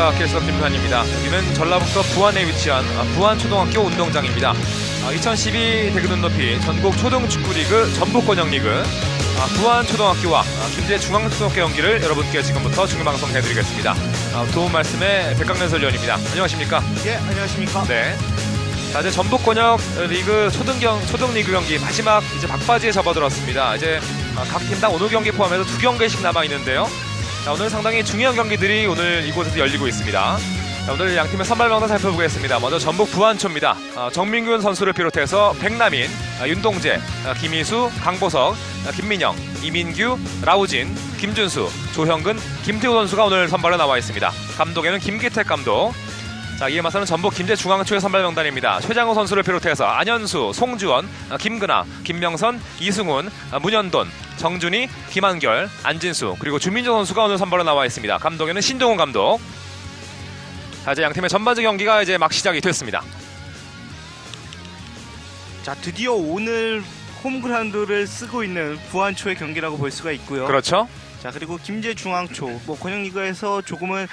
안녕하십니까. 캐스터 김판입니다. 여기는 전라북도 부안에 위치한 부안초등학교 운동장입니다. 2012 대구 눈높이 전국 초등축구리그 전북권역리그 부안초등학교와 김제중앙초등학교 경기를 여러분께 지금부터 중계방송 해드리겠습니다. 도움 말씀에 백강래 해설위원입니다. 안녕하십니까? 예, 안녕하십니까? 네. 자, 이제 전북권역 리그 초등리그 경기 마지막 이제 막바지에 접어들었습니다. 이제 각 팀당 오늘 경기 포함해서 2경기씩 남아 있는데요. 자, 오늘 상당히 중요한 경기들이 오늘 이곳에서 열리고 있습니다. 자, 오늘 양팀의 선발 명단 살펴보겠습니다. 먼저 전북 부안초입니다. 정민균 선수를 비롯해서 백남인, 윤동재, 김희수, 강보석, 김민영, 이민규, 라우진, 김준수, 조형근, 김태우 선수가 오늘 선발에 나와 있습니다. 감독에는 김기택 감독. 자, 이에 맞서는 전북 김제중앙초의 선발 명단입니다. 최장호 선수를 비롯해서 안현수, 송주원, 김근아, 김명선, 이승훈, 문현돈, 정준희, 김한결, 안진수, 그리고 주민정 선수가 오늘 선발로 나와 있습니다. 감독에는 신동훈 감독. 자, 이제 양팀의 전반적 경기가 이제 막 시작이 됐습니다. 자, 드디어 오늘 홈그라운드를 쓰고 있는 부안초의 경기라고 볼 수가 있고요. 그렇죠? 자, 그리고 김제중앙초, 권역리그에서 조금은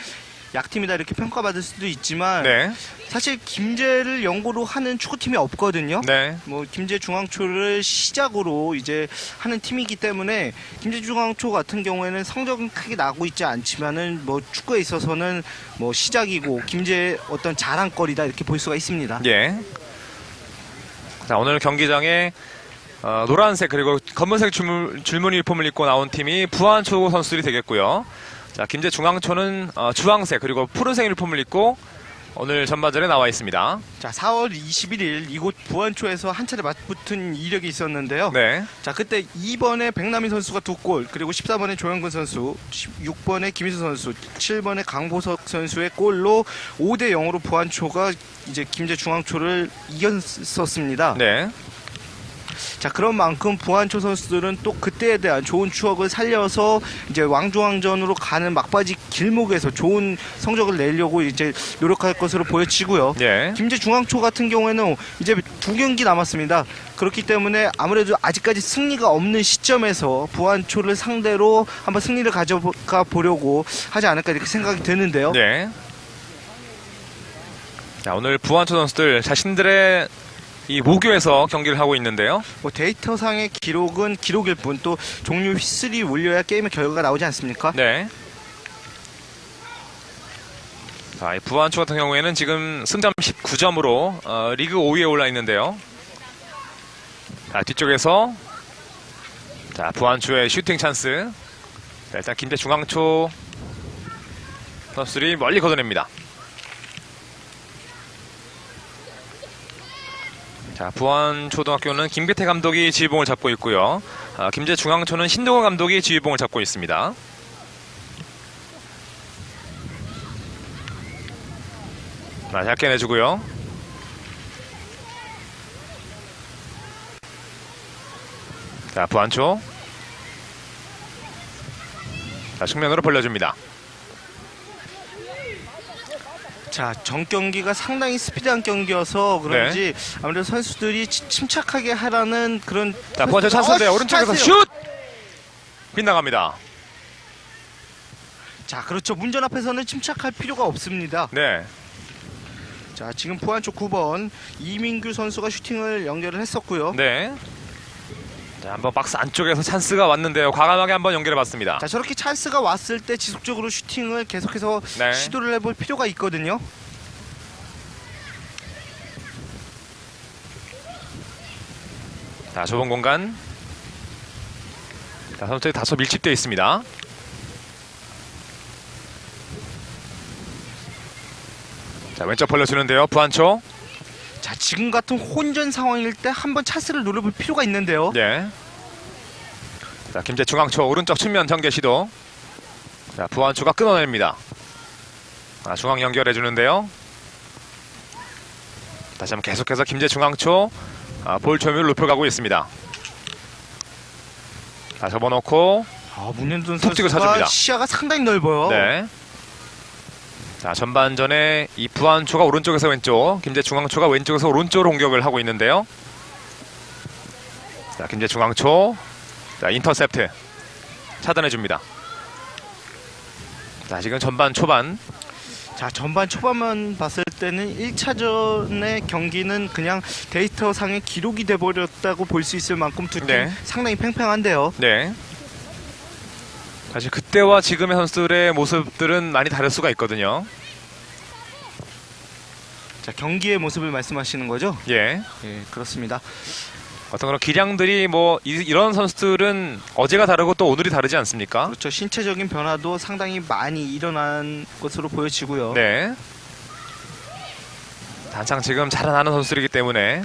약팀이다 이렇게 평가받을 수도 있지만 네. 사실 김제를 연고로 하는 축구팀이 없거든요. 네. 김제중앙초를 시작으로 이제 하는 팀이기 때문에 김제중앙초 같은 경우에는 성적은 크게 나고 있지 않지만은 축구에 있어서는 시작이고 김제의 어떤 자랑거리다 이렇게 볼 수가 있습니다. 예. 자, 오늘 경기장에 노란색 그리고 검은색 줄무늬 유니폼을 입고 나온 팀이 부안초 선수들이 되겠고요. 자, 김제중앙초는 주황색 그리고 푸른색 유니폼을 입고 오늘 전반전에 나와 있습니다. 자, 4월 21일 이곳 부안초에서 한 차례 맞붙은 이력이 있었는데요. 네. 자, 그때 2번에 백남인 선수가 2골, 그리고 14번에 조영근 선수, 16번에 김희수 선수, 7번에 강보석 선수의 골로 5대 0으로 부안초가 이제 김제중앙초를 이겼었습니다. 네. 자, 그런 만큼 부안초 선수들은 또 그때에 대한 좋은 추억을 살려서 이제 왕중왕전으로 가는 막바지 길목에서 좋은 성적을 내려고 이제 노력할 것으로 보여지고요. 예. 김제중앙초 같은 경우에는 이제 2경기 남았습니다. 그렇기 때문에 아무래도 아직까지 승리가 없는 시점에서 부안초를 상대로 한번 승리를 가져가 보려고 하지 않을까 이렇게 생각이 드는데요. 네. 자, 오늘 부안초 선수들 자신들의 이 모교에서 경기를 하고 있는데요. 데이터상의 기록은 기록일 뿐 또 종료 휘슬이 울려야 게임의 결과가 나오지 않습니까? 네. 자, 이 부안초 같은 경우에는 지금 승점 19점으로 리그 5위에 올라 있는데요. 자, 뒤쪽에서 자, 부안초의 슈팅 찬스. 자, 일단 김제중앙초 선수들이 멀리 걷어냅니다. 자, 부안초등학교는 김기태 감독이 지휘봉을 잡고 있고요. 김제중앙초는 신동호 감독이 지휘봉을 잡고 있습니다. 자, 얇게 내주고요. 자, 부안초. 자, 측면으로 벌려줍니다. 자, 전 경기가 상당히 스피드한 경기여서 그런지 아무래도 선수들이 침착하게 하라는 그런. 자, 부안초 찬스인데 오른쪽에서 슛! 빗나갑니다. 자, 그렇죠. 문전 앞에서는 침착할 필요가 없습니다. 네. 자, 지금 부안초 9번 이민규 선수가 슈팅을 연결을 했었고요. 네. 자, 한번 박스 안쪽에서 찬스가 왔는데요. 과감하게 한번 연결해봤습니다. 자, 저렇게 찬스가 왔을 때 지속적으로 슈팅을 계속해서 네. 시도를 해볼 필요가 있거든요. 자, 좁은 공간. 자, 선수들이 다소 밀집되어 있습니다. 자, 왼쪽 벌려주는데요. 부안초. 자, 지금 같은 혼전 상황일 때 한번 찬스를 노려볼 필요가 있는데요. 네. 자, 김제중앙초 오른쪽 측면 전개 시도. 자, 부안초가 끊어냅니다. 자, 중앙 연결해주는데요. 다시 한번 계속해서 김제중앙초 볼 점유율 높여가고 있습니다. 자, 접어놓고 문현돈 툭 찍어 선수가 차줍니다. 시야가 상당히 넓어요. 네. 자, 전반전에 이 부안초가 오른쪽에서 왼쪽, 김제중앙초가 왼쪽에서 오른쪽으로 공격을 하고 있는데요. 자, 김제중앙초. 자, 인터셉트. 차단해줍니다. 자, 지금 전반 초반. 자, 전반 초반만 봤을 때는 1차전의 경기는 그냥 데이터상의 기록이 돼버렸다고 볼 수 있을 만큼 두 팀 네. 상당히 팽팽한데요. 네. 사실 그때와 지금의 선수들의 모습들은 많이 다를 수가 있거든요. 자, 경기의 모습을 말씀하시는 거죠? 예. 예, 그렇습니다. 어떤 그런 기량들이 뭐 이런 선수들은 어제가 다르고 또 오늘이 다르지 않습니까? 그렇죠. 신체적인 변화도 상당히 많이 일어난 것으로 보여지고요. 네. 한창 지금 자라나는 선수들이기 때문에.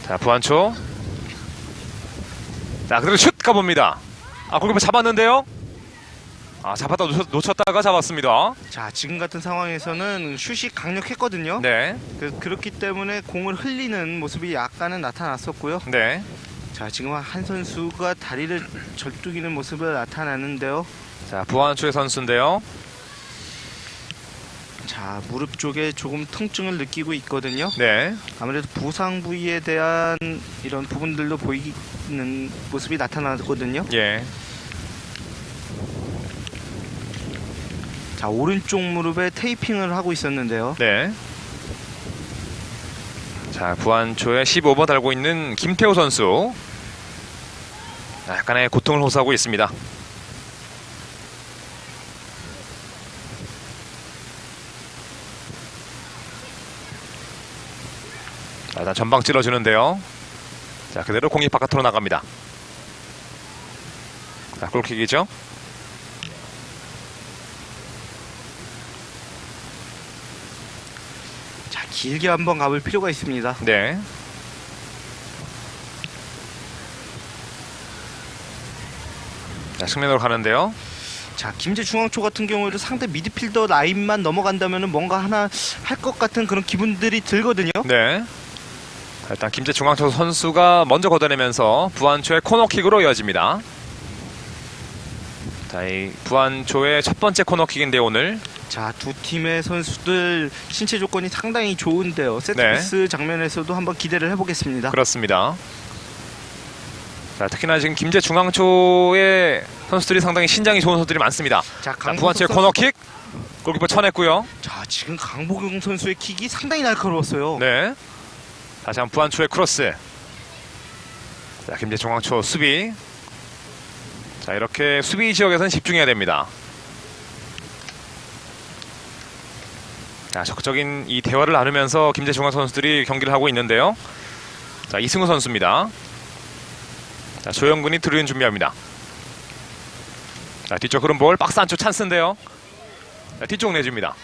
자, 부안초. 자, 그대로 슛 가봅니다. 아, 골키퍼 잡았는데요. 아, 잡았다 놓쳤다가 잡았습니다. 자, 지금 같은 상황에서는 슛이 강력했거든요. 네. 그렇기 때문에 공을 흘리는 모습이 약간은 나타났었고요. 네. 자, 지금 한 선수가 다리를 절뚝이는 모습을 나타나는데요. 자, 부안초의 선수인데요. 자, 무릎 쪽에 조금 통증을 느끼고 있거든요. 네. 아무래도 부상 부위에 대한 이런 부분들도 보이는 모습이 나타나거든요. 예. 자, 오른쪽 무릎에 테이핑을 하고 있었는데요. 네. 자, 부안초에 15번 달고 있는 김태호 선수. 약간의 고통을 호소하고 있습니다. 자, 일단 전방 찔러주는데요. 자, 그대로 공이 바깥으로 나갑니다. 자, 골킥이죠. 자, 길게 한번 가볼 필요가 있습니다. 네. 자, 측면으로 가는데요. 자, 김제 중앙초 같은 경우에도 상대 미드필더 라인만 넘어간다면 뭔가 하나 할 것 같은 그런 기분들이 들거든요. 네. 자, 일단 김제 중앙초 선수가 먼저 걷어내면서 부안초의 코너킥으로 이어집니다. 자, 이 부안초의 첫 번째 코너킥인데 오늘. 자, 두 팀의 선수들 신체 조건이 상당히 좋은데요. 세트피스 장면에서도 한번 기대를 해보겠습니다. 그렇습니다. 자, 특히나 지금 김제 중앙초의 선수들이 상당히 신장이 좋은 선수들이 많습니다. 자, 자, 부안초의 코너킥. 골키퍼 쳐냈고요. 자, 지금 강보경 선수의 킥이 상당히 날카로웠어요. 네. 다시 한번 부안초의 크로스. 자, 김제 중앙초 수비. 자, 이렇게 수비 지역에서는 집중해야 됩니다. 자, 적극적인 이 대화를 나누면서 김제 중앙 선수들이 경기를 하고 있는데요. 자, 이승우 선수입니다. 자, 조영근이 드로인 준비합니다. 자, 뒤쪽 흐름볼 박스 안쪽 찬스인데요. 자, 뒤쪽 내줍니다.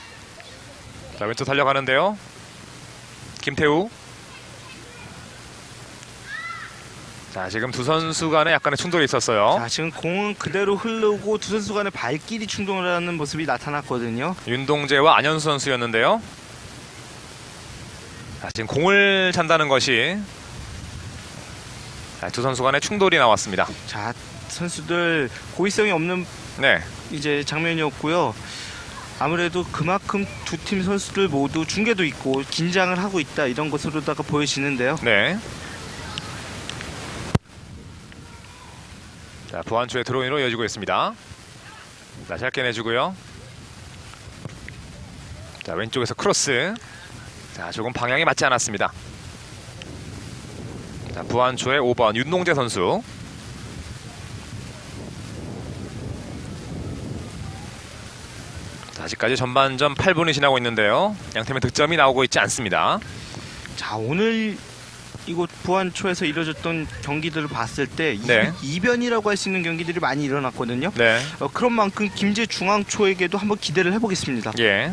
자, 왼쪽 달려가는데요. 김태우. 자, 지금 두 선수 간에 약간의 충돌이 있었어요. 자, 지금 공은 그대로 흐르고 두 선수 간의 발길이 충돌을 하는 모습이 나타났거든요. 윤동재와 안현수 선수였는데요. 자, 지금 공을 찬다는 것이 자, 두 선수 간의 충돌이 나왔습니다. 자, 선수들 고의성이 없는 네. 이제 장면이었고요. 아무래도 그만큼 두 팀 선수들 모두 중계도 있고 긴장을 하고 있다 이런 것으로다가 보여지는데요. 네. 자, 부안초의 드로인으로 이어지고 있습니다. 자, 짧게 내주고요. 자, 왼쪽에서 크로스. 자, 조금 방향이 맞지 않았습니다. 자, 부안초의 5번 윤동재 선수. 자, 아직까지 전반전 8분이 지나고 있는데요. 양팀의 득점이 나오고 있지 않습니다. 자, 오늘 이곳 부안초에서 이뤄졌던 경기들을 봤을 때 네. 이변이라고 할 수 있는 경기들이 많이 일어났거든요. 네. 그런 만큼 김제 중앙초에게도 한번 기대를 해보겠습니다. 예.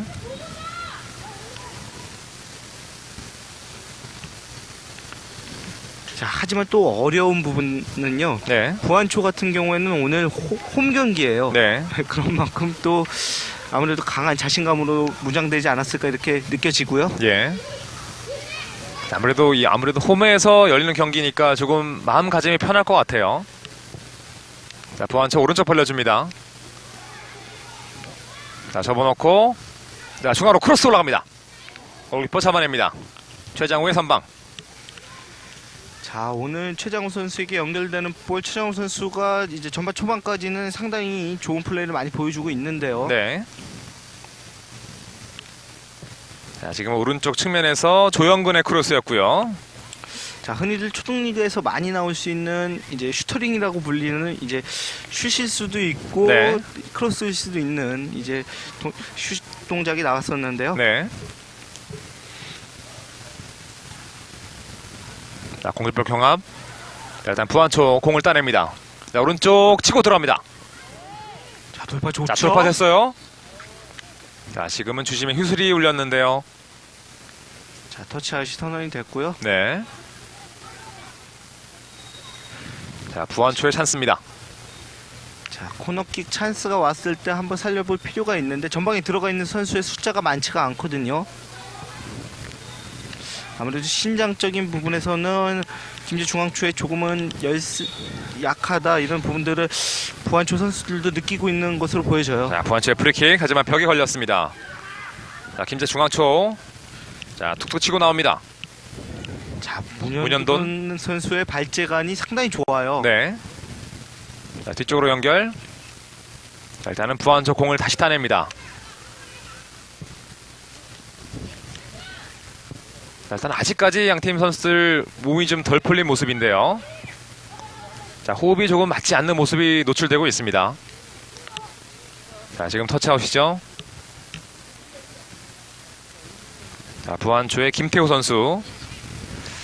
자, 하지만 또 어려운 부분은요. 네. 부안초 같은 경우에는 오늘 홈 경기예요. 네. 그런 만큼 또 아무래도 강한 자신감으로 무장되지 않았을까 이렇게 느껴지고요. 예. 아무래도 홈에서 열리는 경기니까 조금 마음가짐이 편할 것 같아요. 자, 부안초 오른쪽 벌려줍니다. 자, 접어놓고 자, 중앙으로 크로스 올라갑니다. 골키퍼 잡아냅니다. 최장우의 선방. 자, 오늘 최장우 선수에게 연결되는 볼, 최장우 선수가 이제 전반 초반까지는 상당히 좋은 플레이를 많이 보여주고 있는데요. 네. 자, 지금 오른쪽 측면에서 조영근의 크로스였고요. 자, 흔히들 초등리그에서 많이 나올 수 있는 이제 슈터링이라고 불리는 이제 슛일 수도 있고 네. 크로스일 수도 있는 이제 슛 동작이 나왔었는데요. 네. 자, 공일볼 경합. 자, 일단 부안초 공을 따냅니다. 자, 오른쪽 치고 들어갑니다. 자, 돌파 좋죠. 자, 돌파됐어요. 자, 지금은 주심의 휘슬이 울렸는데요. 자, 터치아웃이 선언이 됐고요. 네. 자, 부안초의 찬스입니다. 자, 코너킥 찬스가 왔을 때 한번 살려볼 필요가 있는데 전방에 들어가 있는 선수의 숫자가 많지가 않거든요. 아무래도 신장적인 부분에서는 김제중앙초에 조금은 약하다, 이런 부분들을 부안초 선수들도 느끼고 있는 것으로 보여져요. 자, 부안초의 프리킥. 하지만 벽에 걸렸습니다. 자, 김제중앙초. 자, 툭툭 치고 나옵니다. 자, 문현돈 문현돈 선수의 발재간이 상당히 좋아요. 네. 자, 뒤쪽으로 연결. 자, 일단은 부안초 공을 다시 따냅니다. 자, 일단 아직까지 양팀 선수들 몸이 좀 덜 풀린 모습인데요. 자, 호흡이 조금 맞지 않는 모습이 노출되고 있습니다. 자, 지금 터치아웃이죠. 자, 부안초의 김태호 선수.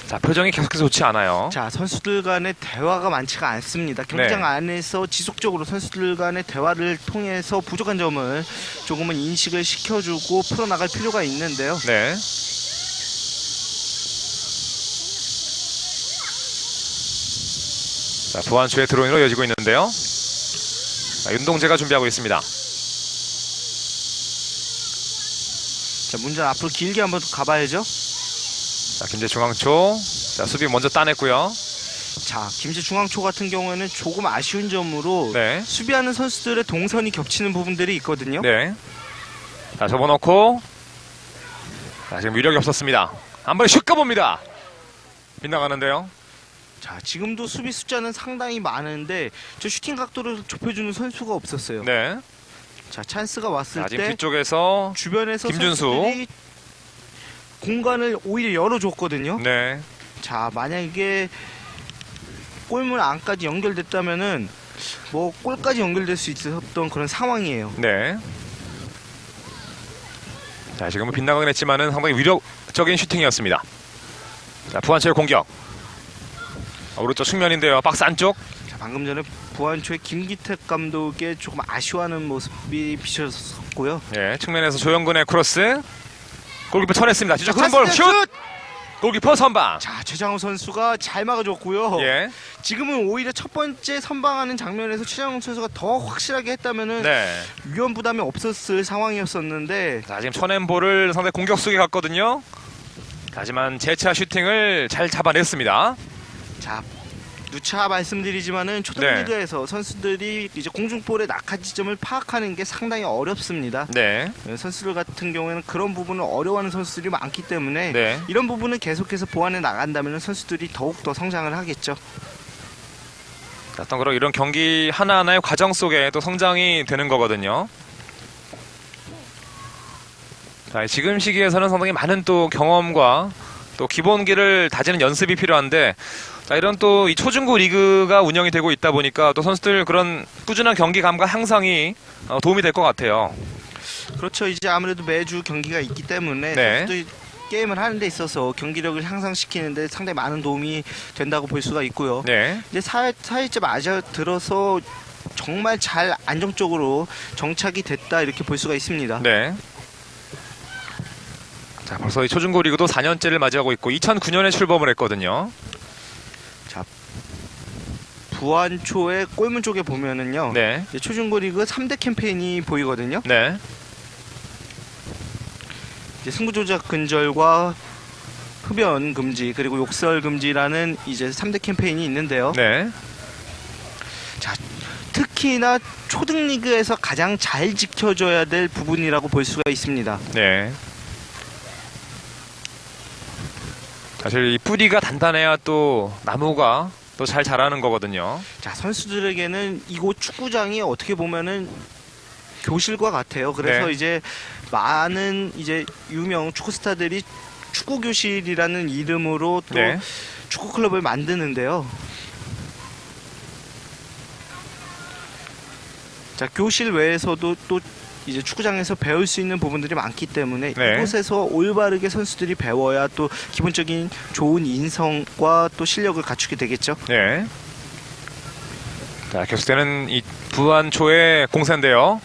자, 표정이 계속해서 좋지 않아요. 자, 선수들 간의 대화가 많지가 않습니다. 경기장 네. 안에서 지속적으로 선수들 간의 대화를 통해서 부족한 점을 조금은 인식을 시켜주고 풀어나갈 필요가 있는데요. 네. 자, 부안초의 드로잉으로 이어지고 있는데요. 자, 윤동재가 준비하고 있습니다. 자, 문전 앞으로 길게 한번 가봐야죠. 자, 김제중앙초. 자, 수비 먼저 따냈고요. 자, 김제중앙초 같은 경우에는 조금 아쉬운 점으로 네. 수비하는 선수들의 동선이 겹치는 부분들이 있거든요. 네. 자, 접어놓고. 자, 지금 위력이 없었습니다. 한 번에 슛 가봅니다. 빗나가는데요. 자, 지금도 수비 숫자는 상당히 많은데 저 슈팅 각도를 좁혀주는 선수가 없었어요. 네. 자, 찬스가 왔을 자, 지금 때 뒤쪽에서. 주변에서 김준수. 선수들이 공간을 오히려 열어줬거든요. 네. 자, 만약에 골문 안까지 연결됐다면은 뭐 골까지 연결될 수 있었던 그런 상황이에요. 네. 자, 지금은 빗나가긴 했지만은 상당히 위력적인 슈팅이었습니다. 자, 부안초의 공격. 오른쪽 측면인데요. 박스 안쪽. 자, 방금 전에 부안초의 김기택 감독의 조금 아쉬워하는 모습이 비춰졌었고요. 예, 측면에서 조영근의 크로스. 골키퍼 쳐냈습니다. 뒤쪽 자, 큰 볼 슛! 슛! 골키퍼 선방. 자, 최장우 선수가 잘 막아줬고요. 예. 지금은 오히려 첫 번째 선방하는 장면에서 최장우 선수가 더 확실하게 했다면은 네. 위험 부담이 없었을 상황이었었는데, 자, 지금 쳐낸 볼을 상대 공격수에 갔거든요. 하지만 재차 슈팅을 잘 잡아냈습니다. 자, 누차 말씀드리지만은 초등리그에서 선수들이 이제 공중볼의 낙하 지점을 파악하는 게 상당히 어렵습니다. 네. 선수들 같은 경우에는 그런 부분을 어려워하는 선수들이 많기 때문에 네. 이런 부분을 계속해서 보완해 나간다면 선수들이 더욱 더 성장을 하겠죠. 자, 어떤 그런 이런 경기 하나하나의 과정 속에 또 성장이 되는 거거든요. 자, 지금 시기에서는 상당히 많은 또 경험과 또 기본기를 다지는 연습이 필요한데, 자, 이런 또 이 초중고 리그가 운영이 되고 있다 보니까 또 선수들 그런 꾸준한 경기감과 향상이 도움이 될 것 같아요. 그렇죠. 이제 아무래도 매주 경기가 있기 때문에 네. 선수들이 게임을 하는 데 있어서 경기력을 향상시키는데 상당히 많은 도움이 된다고 볼 수가 있고요. 네. 이제 4회째 맞아 들어서 정말 잘 안정적으로 정착이 됐다, 이렇게 볼 수가 있습니다. 네. 자, 벌써 이 초중고 리그도 4년째를 맞이하고 있고 2009년에 출범을 했거든요. 부안초의 골문 쪽에 보면은요. 네. 이제 초중고 리그 3대 캠페인이 보이거든요. 네. 이제 승부 조작 근절과 흡연 금지, 그리고 욕설 금지라는 이제 3대 캠페인이 있는데요. 네. 특히나 초등 리그에서 가장 잘 지켜줘야 될 부분이라고 볼 수가 있습니다. 네. 사실 이 뿌리가 단단해야 또 나무가 또 잘 자라는 거거든요. 자, 선수들에게는 이곳 축구장이 어떻게 보면은 교실과 같아요. 그래서 네. 이제 많은 이제 유명 축구 스타들이 축구 교실이라는 이름으로 또 네. 축구 클럽을 만드는데요. 자, 교실 외에서도 또 이제 축구장에서 배울 수 있는 부분들이 많기 때문에 네. 이곳에서 올바르게 선수들이 배워야 또 기본적인 좋은 인성과 또 실력을 갖추게 되겠죠. 네. 자, 계속되는 이 부안초의 공세인데요.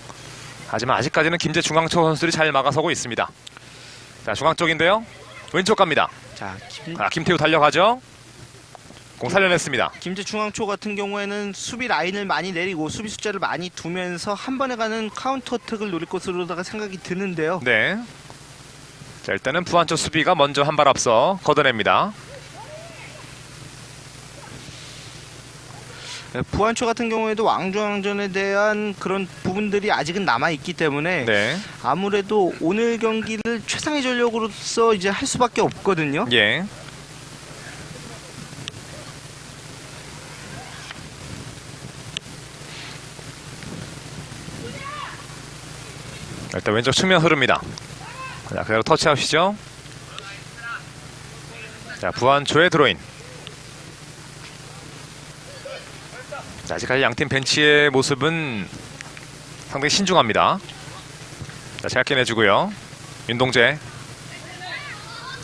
하지만 아직까지는 김제 중앙초 선수들이 잘 막아서고 있습니다. 자, 중앙 쪽인데요. 왼쪽 갑니다. 자, 김태우 달려가죠. 공 살려냈습니다. 김제 중앙초 같은 경우에는 수비 라인을 많이 내리고 수비 숫자를 많이 두면서 한 번에 가는 카운터 어택을 노릴 것으로다가 생각이 드는데요. 네. 자, 일단은 부안초 수비가 먼저 한 발 앞서 걷어냅니다. 부안초 같은 경우에도 왕중왕전에 대한 그런 부분들이 아직은 남아 있기 때문에 네. 아무래도 오늘 경기를 최상의 전력으로서 이제 할 수밖에 없거든요. 예. 일단 왼쪽 측면 흐릅니다. 자, 그대로 터치아웃이죠. 자, 부안초의 드로인. 자, 아직까지 양팀 벤치의 모습은 상당히 신중합니다. 자, 짧게 내주고요. 윤동재.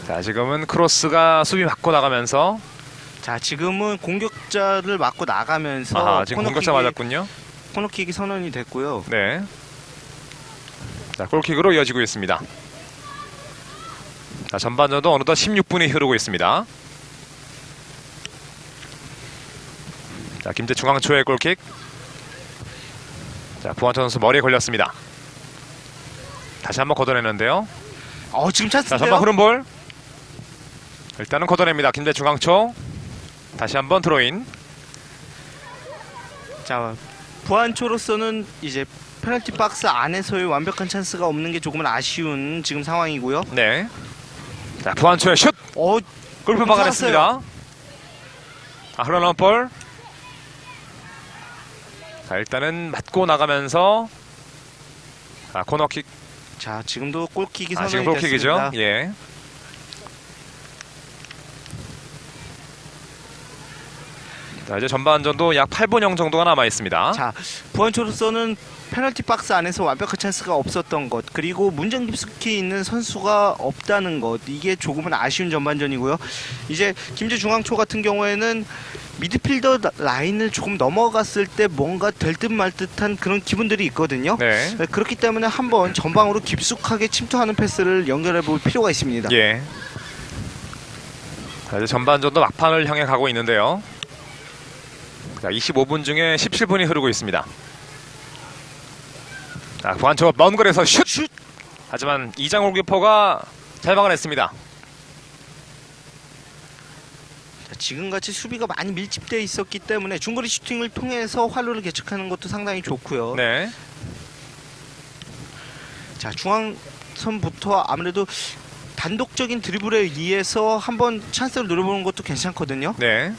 자, 지금은 크로스가 수비 맞고 나가면서 자, 지금은 공격자를 맞고 나가면서 지금 공격자 맞았군요. 코너킥이 선언이 됐고요. 네. 자, 골킥으로 이어지고 있습니다. 자, 전반전도 어느덧 16분이 흐르고 있습니다. 자, 김제 중앙초의 골킥. 자, 부안초 선수 머리에 걸렸습니다. 다시 한번 걷어내는데요. 지금 자, 찬스인데요. 전방 흐른 볼. 일단은 걷어냅니다. 김제 중앙초. 다시 한번 드로인. 자, 부안초로서는 이제 페널티 박스 안에서의 완벽한 찬스가 없는 게 조금은 아쉬운 지금 상황이고요. 네. 자, 부안초의 슛. 골프 막아냈습니다. 흘러나온 볼. 자, 일단은 맞고 나가면서 코너킥. 자, 지금도 골킥이 선언이 지금 골킥이죠. 됐습니다. 예. 자, 이제 전반전도 약 8분형 정도가 남아 있습니다. 자, 부안초로서는 페널티 박스 안에서 완벽한 찬스가 없었던 것, 그리고 문전 깊숙이 있는 선수가 없다는 것, 이게 조금은 아쉬운 전반전이고요. 이제 김제 중앙초 같은 경우에는 미드필더 라인을 조금 넘어갔을 때 뭔가 될 듯 말 듯한 그런 기분들이 있거든요. 네. 그렇기 때문에 한번 전방으로 깊숙하게 침투하는 패스를 연결해 볼 필요가 있습니다. 예. 자, 이제 전반전도 막판을 향해 가고 있는데요. 자, 25분 중에 17분이 흐르고 있습니다. 자, 부안초 먼 거리에서 슛! 하지만 이장호 골키퍼가 잘 막아냈습니다. 자, 지금같이 수비가 많이 밀집되어 있었기 때문에 중거리 슈팅을 통해서 활로를 개척하는 것도 상당히 좋고요. 네. 자, 중앙선부터 아무래도 단독적인 드리블에 의해서 한번 찬스를 노려보는 것도 괜찮거든요. 네.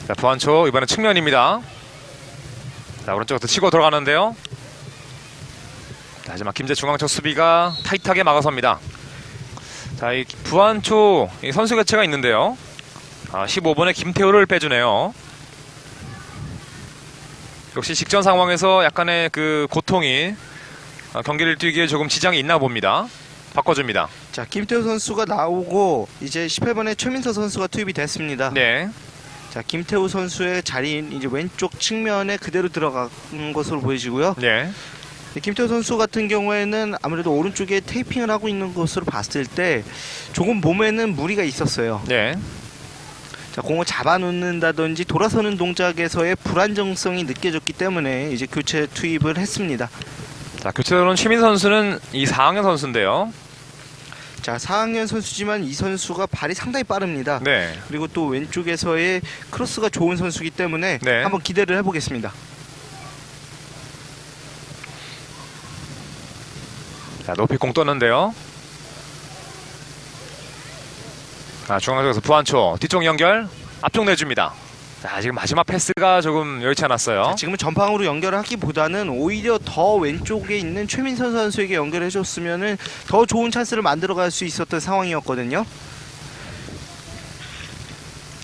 자, 부안초 이번엔 측면입니다. 자, 오른쪽부터 치고 들어가는데요. 자, 하지만 김제 중앙초 수비가 타이트하게 막아섭니다. 자, 이 부안초 이 선수 교체가 있는데요. 15번에 김태우를 빼주네요. 역시 직전 상황에서 약간의 그 고통이 경기를 뛰기에 조금 지장이 있나 봅니다. 바꿔줍니다. 자, 김태우 선수가 나오고 이제 18번에 최민서 선수가 투입이 됐습니다. 네. 자, 김태우 선수의 자리인 이제 왼쪽 측면에 그대로 들어간 것으로 보여지고요. 네. 김태우 선수 같은 경우에는 아무래도 오른쪽에 테이핑을 하고 있는 것으로 봤을 때 조금 몸에는 무리가 있었어요. 네. 자, 공을 잡아놓는다든지 돌아서는 동작에서의 불안정성이 느껴졌기 때문에 이제 교체 투입을 했습니다. 자, 교체로는 최민 선수는 이 4학년 선수인데요. 자, 4학년 선수지만 이 선수가 발이 상당히 빠릅니다. 네. 그리고 또 왼쪽에서의 크로스가 좋은 선수이기 때문에 네. 한번 기대를 해보겠습니다. 자, 높이 공 떴는데요. 중앙쪽에서 부안초 뒤쪽 연결 앞쪽 내줍니다. 자, 지금 마지막 패스가 조금 여의치 않았어요. 자, 지금은 전방으로 연결을 하기보다는 오히려 더 왼쪽에 있는 최민선 선수에게 연결해줬으면은 더 좋은 찬스를 만들어갈 수 있었던 상황이었거든요.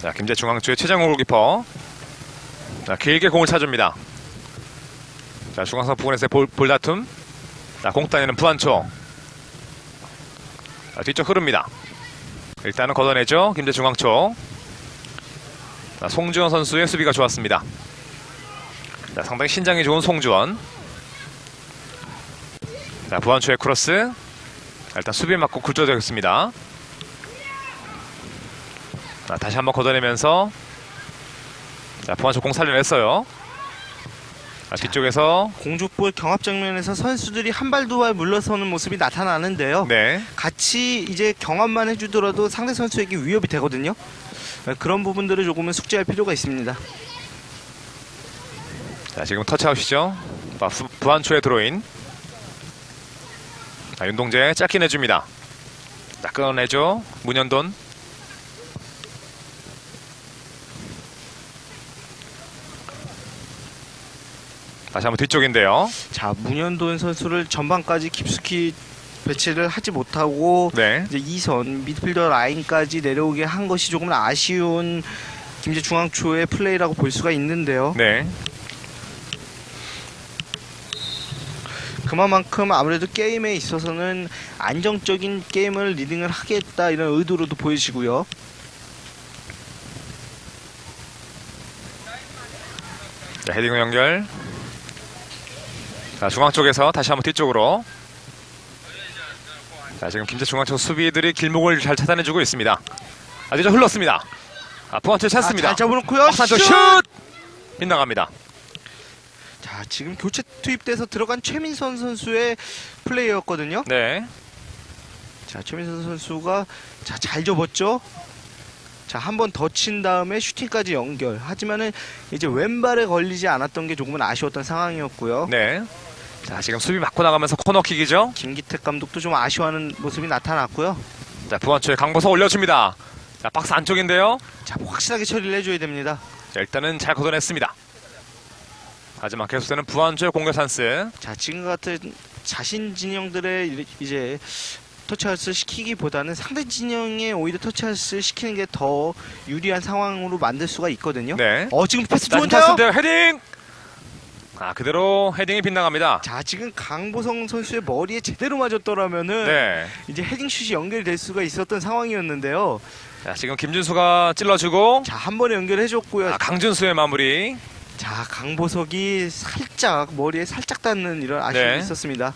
자, 김제 중앙쪽의 최정호 골키퍼. 자, 길게 공을 차줍니다. 자, 중앙선 부근에서의 볼 다툼. 자, 공 따내는 부안초. 자, 뒤쪽 흐릅니다. 일단은 걷어내죠. 김제 중앙쪽. 자, 송주원 선수의 수비가 좋았습니다. 자, 상당히 신장이 좋은 송주원. 자, 부안초의 크로스. 자, 일단 수비에 맞고 굴절되었습니다. 자, 다시 한번 걷어내면서 자, 부안초 공 살려냈어요. 자, 뒤쪽에서 공중볼 경합 장면에서 선수들이 한 발 두 발 물러서는 모습이 나타나는데요. 네. 같이 이제 경합만 해주더라도 상대 선수에게 위협이 되거든요. 그런 부분들을 조금은 숙지할 필요가 있습니다. 자, 지금 터치아웃이죠. 부안초의 드로인. 자, 윤동재 짧게 내줍니다. 자, 끊어내죠. 문현돈. 다시 한번 뒤쪽인데요. 자, 문현돈 선수를 전방까지 깊숙이 배치를 하지 못하고 네. 이제 2선 미드필더 라인까지 내려오게 한 것이 조금 아쉬운 김제 중앙초의 플레이라고 볼 수가 있는데요. 네. 그만큼 아무래도 게임에 있어서는 안정적인 게임을 리딩을 하겠다 이런 의도로도 보여지고요. 자, 헤딩 연결. 자, 중앙 쪽에서 다시 한번 뒤쪽으로. 자, 지금 김제 중앙쪽 수비들이 길목을 잘 차단해주고 있습니다. 아주 좀 흘렀습니다. 부안초 찼습니다. 잘 잡아놓고요. 박산초 슛! 슛! 빗나갑니다. 자, 지금 교체 투입돼서 들어간 최민선 선수의 플레이였거든요. 네. 자, 최민선 선수가 자, 잘 접었죠. 자, 한 번 더 친 다음에 슈팅까지 연결. 하지만은 이제 왼발에 걸리지 않았던 게 조금은 아쉬웠던 상황이었고요. 네. 자, 지금 수비 맞고 나가면서 코너킥이죠. 김기택 감독도 좀 아쉬워하는 모습이 나타났고요. 자, 부안초의 강보석 올려줍니다. 자, 박스 안쪽인데요. 자, 확실하게 처리를 해줘야 됩니다. 자, 일단은 잘 걷어냈습니다. 하지만 계속되는 부안초의 공격 찬스. 자, 지금 같은 자신 진영들의 이제 터치아웃을 시키기보다는 상대 진영에 오히려 터치아웃을 시키는 게 더 유리한 상황으로 만들 수가 있거든요. 네. 지금 패스 자, 좋은데요? 찬스인데요. 헤딩! 그대로 헤딩이 빗나갑니다. 자, 지금 강보성 선수의 머리에 제대로 맞았더라면은 네. 이제 헤딩슛이 연결될 수가 있었던 상황이었는데요. 자, 지금 김준수가 찔러주고. 자, 한 번에 연결해줬고요. 강준수의 마무리. 자, 강보석이 살짝 머리에 살짝 닿는 이런 아쉬움이 네. 있었습니다.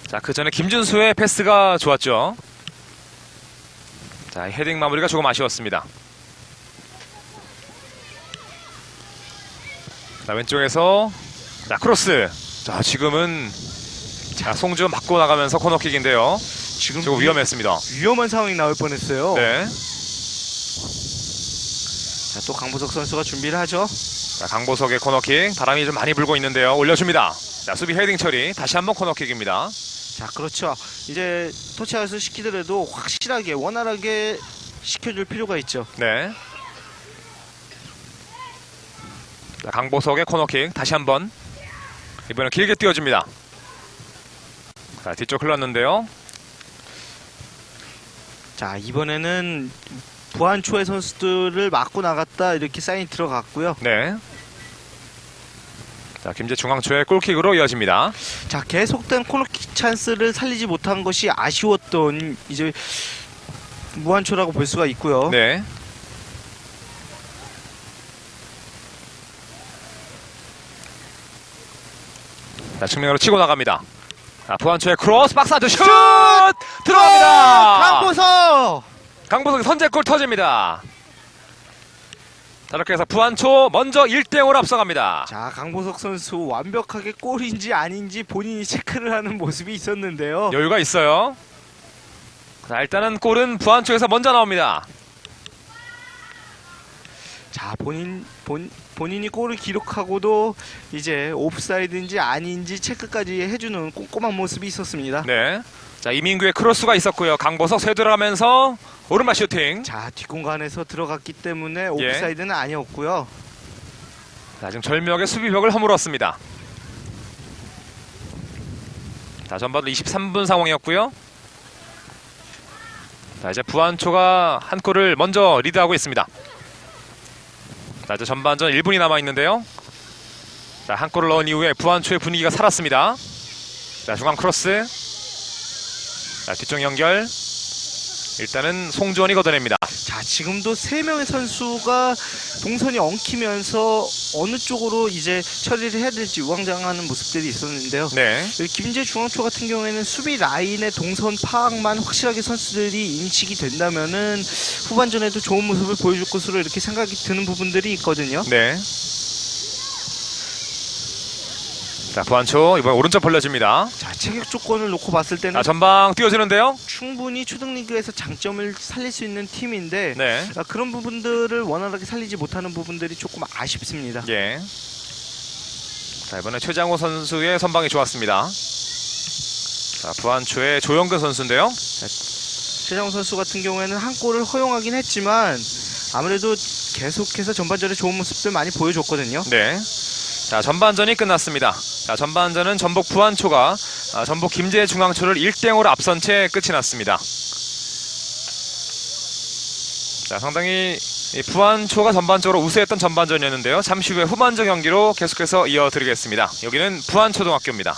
자, 그 전에 김준수의 패스가 좋았죠. 자, 헤딩 마무리가 조금 아쉬웠습니다. 자, 왼쪽에서 자, 크로스. 자, 지금은 자, 송주 맞고 나가면서 코너킥인데요. 지금 조금 위험했습니다. 위험한 상황이 나올 뻔했어요. 네. 자, 또 강보석 선수가 준비를 하죠. 자, 강보석의 코너킥. 바람이 좀 많이 불고 있는데요. 올려줍니다. 자, 수비 헤딩 처리. 다시 한번 코너킥입니다. 자, 그렇죠. 이제 터치아웃을 시키더라도 확실하게 원활하게 시켜줄 필요가 있죠. 네. 자, 강보석의 코너킥. 다시 한번. 이번엔 길게 띄워줍니다. 자, 뒤쪽 흘렀는데요. 자, 이번에는 부안초의 선수들을 맞고 나갔다 이렇게 사인이 들어갔고요. 네. 자, 김제 중앙초의 골킥으로 이어집니다. 자, 계속된 코너킥 찬스를 살리지 못한 것이 아쉬웠던 이제 무한초라고 볼 수가 있고요. 네. 자, 측면으로 치고 나갑니다. 자, 부안초의 크로스 박스 안쪽 슛! 들어갑니다. 강보석! 강보석의 선제골 터집니다. 자, 이렇게 해서 부안초 먼저 1대0으로 앞서갑니다. 자, 강보석 선수 완벽하게 골인지 아닌지 본인이 체크를 하는 모습이 있었는데요. 여유가 있어요. 자, 일단은 골은 부안초에서 먼저 나옵니다. 자, 본인이 골을 기록하고도 이제 옵사이드인지 아닌지 체크까지 해주는 꼼꼼한 모습이 있었습니다. 네. 자, 이민규의 크로스가 있었고요. 강보석 쇄도하면서 오른발 슈팅. 자, 뒷공간에서 들어갔기 때문에 오프사이드는 아니었고요. 자, 지금 절묘하게 수비벽을 허물었습니다. 자, 전반도 23분 상황이었고요. 자, 이제 부안초가 한 골을 먼저 리드하고 있습니다. 자, 이제 전반전 1분이 남아 있는데요. 자, 한 골을 넣은 이후에 부안초의 분위기가 살았습니다. 자, 중앙 크로스. 자, 뒤쪽 연결. 일단은 송주원이 걷어냅니다. 자, 지금도 3명의 선수가 동선이 엉키면서 어느 쪽으로 이제 처리를 해야 될지 우왕좌왕하는 모습들이 있었는데요. 네. 김제 중앙초 같은 경우에는 수비 라인의 동선 파악만 확실하게 선수들이 인식이 된다면은 후반전에도 좋은 모습을 보여줄 것으로 이렇게 생각이 드는 부분들이 있거든요. 네. 자, 부안초 이번에 오른쪽 벌려줍니다. 자, 체격 조건을 놓고 봤을 때는 자, 전방 띄워주는데요. 충분히 초등리그에서 장점을 살릴 수 있는 팀인데 네. 그런 부분들을 원활하게 살리지 못하는 부분들이 조금 아쉽습니다. 예. 자, 이번에 최장호 선수의 선방이 좋았습니다. 자, 부안초의 조영근 선수인데요. 최장훈 선수 같은 경우에는 한 골을 허용하긴 했지만 아무래도 계속해서 전반전에 좋은 모습들 많이 보여줬거든요. 네. 자, 전반전이 끝났습니다. 자, 전반전은 전북 부안초가 전북 김제 중앙초를 1대0으로 앞선 채 끝이 났습니다. 자, 상당히 이 부안초가 전반적으로 우세했던 전반전이었는데요. 잠시 후에 후반전 경기로 계속해서 이어드리겠습니다. 여기는 부안초등학교입니다.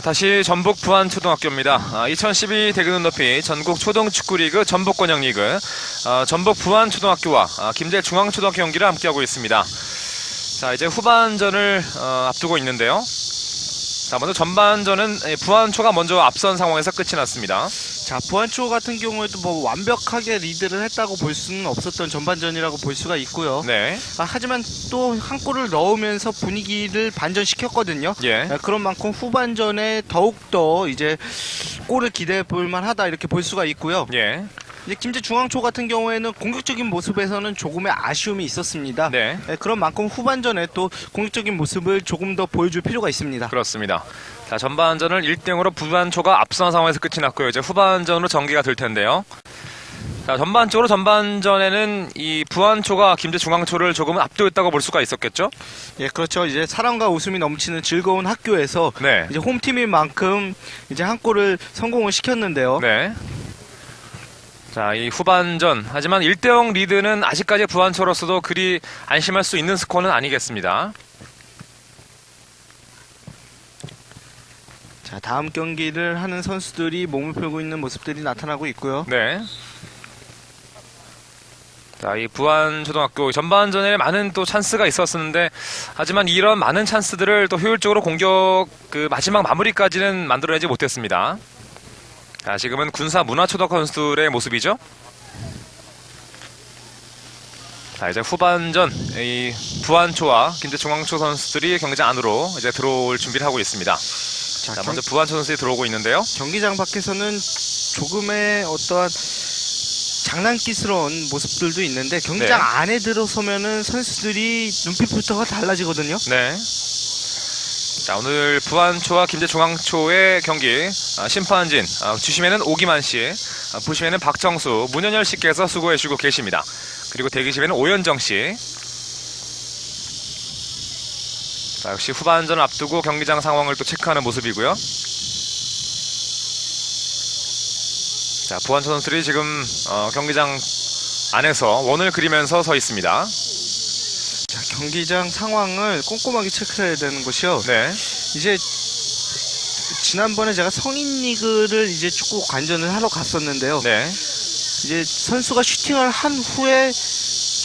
다시 전북 부안초등학교입니다. 2012 대근 높이 전국 초등축구리그 전북권역리그 전북 부안초등학교와 김제중앙초등학교 경기를 함께하고 있습니다. 자, 이제 후반전을 앞두고 있는데요. 자, 먼저 전반전은 부안초가 먼저 앞선 상황에서 끝이 났습니다. 자, 부안초 같은 경우에도 뭐 완벽하게 리드를 했다고 볼 수는 없었던 전반전이라고 볼 수가 있고요. 네. 하지만 또 한 골을 넣으면서 분위기를 반전시켰거든요. 예. 그런 만큼 후반전에 더욱더 이제 골을 기대해 볼 만하다 이렇게 볼 수가 있고요. 예. 이제 김제중앙초 같은 경우에는 공격적인 모습에서는 조금의 아쉬움이 있었습니다. 네. 그런 만큼 후반전에 또 공격적인 모습을 조금 더 보여줄 필요가 있습니다. 그렇습니다. 자, 전반전을 1대0으로 부안초가 앞선 상황에서 끝이 났고요. 이제 후반전으로 전개가 될 텐데요. 자, 전반전에는 이 부안초가 김제중앙초를 조금은 압도했다고 볼 수가 있었겠죠? 예, 그렇죠. 이제 사랑과 웃음이 넘치는 즐거운 학교에서 네. 이제 홈팀인 만큼 이제 한 골을 성공을 시켰는데요. 네. 자, 이 후반전. 하지만 1대0 리드는 아직까지 부안초로서도 그리 안심할 수 있는 스코어는 아니겠습니다. 자, 다음 경기를 하는 선수들이 몸을 풀고 있는 모습들이 나타나고 있고요. 네. 자, 이 부안초등학교 전반전에 많은 또 찬스가 있었는데 하지만 이런 많은 찬스들을 또 효율적으로 공격 마지막 마무리까지는 만들어내지 못했습니다. 자, 지금은 군사 문화초등학교 선수들의 모습이죠. 자, 이제 후반전 이 부안초와 김제중앙초 선수들이 경기장 안으로 이제 들어올 준비를 하고 있습니다. 자, 먼저 부안초 선수들이 들어오고 있는데요. 경기장 밖에서는 조금의 어떠한 장난기스러운 모습들도 있는데 경기장 네. 안에 들어서면은 선수들이 눈빛부터가 달라지거든요. 네. 자, 오늘 부안초와 김제중앙초의 경기 심판진 주심에는 오기만 씨, 부심에는 박정수, 문현열 씨께서 수고해주고 계십니다. 그리고 대기심에는 오현정 씨. 자, 역시 후반전을 앞두고 경기장 상황을 또 체크하는 모습이고요. 자, 부안초 선수들이 지금 경기장 안에서 원을 그리면서 서 있습니다. 자, 경기장 상황을 꼼꼼하게 체크해야 되는 것이요. 네. 이제 지난번에 제가 성인 리그를 이제 축구 관전을 하러 갔었는데요. 네. 이제 선수가 슈팅을 한 후에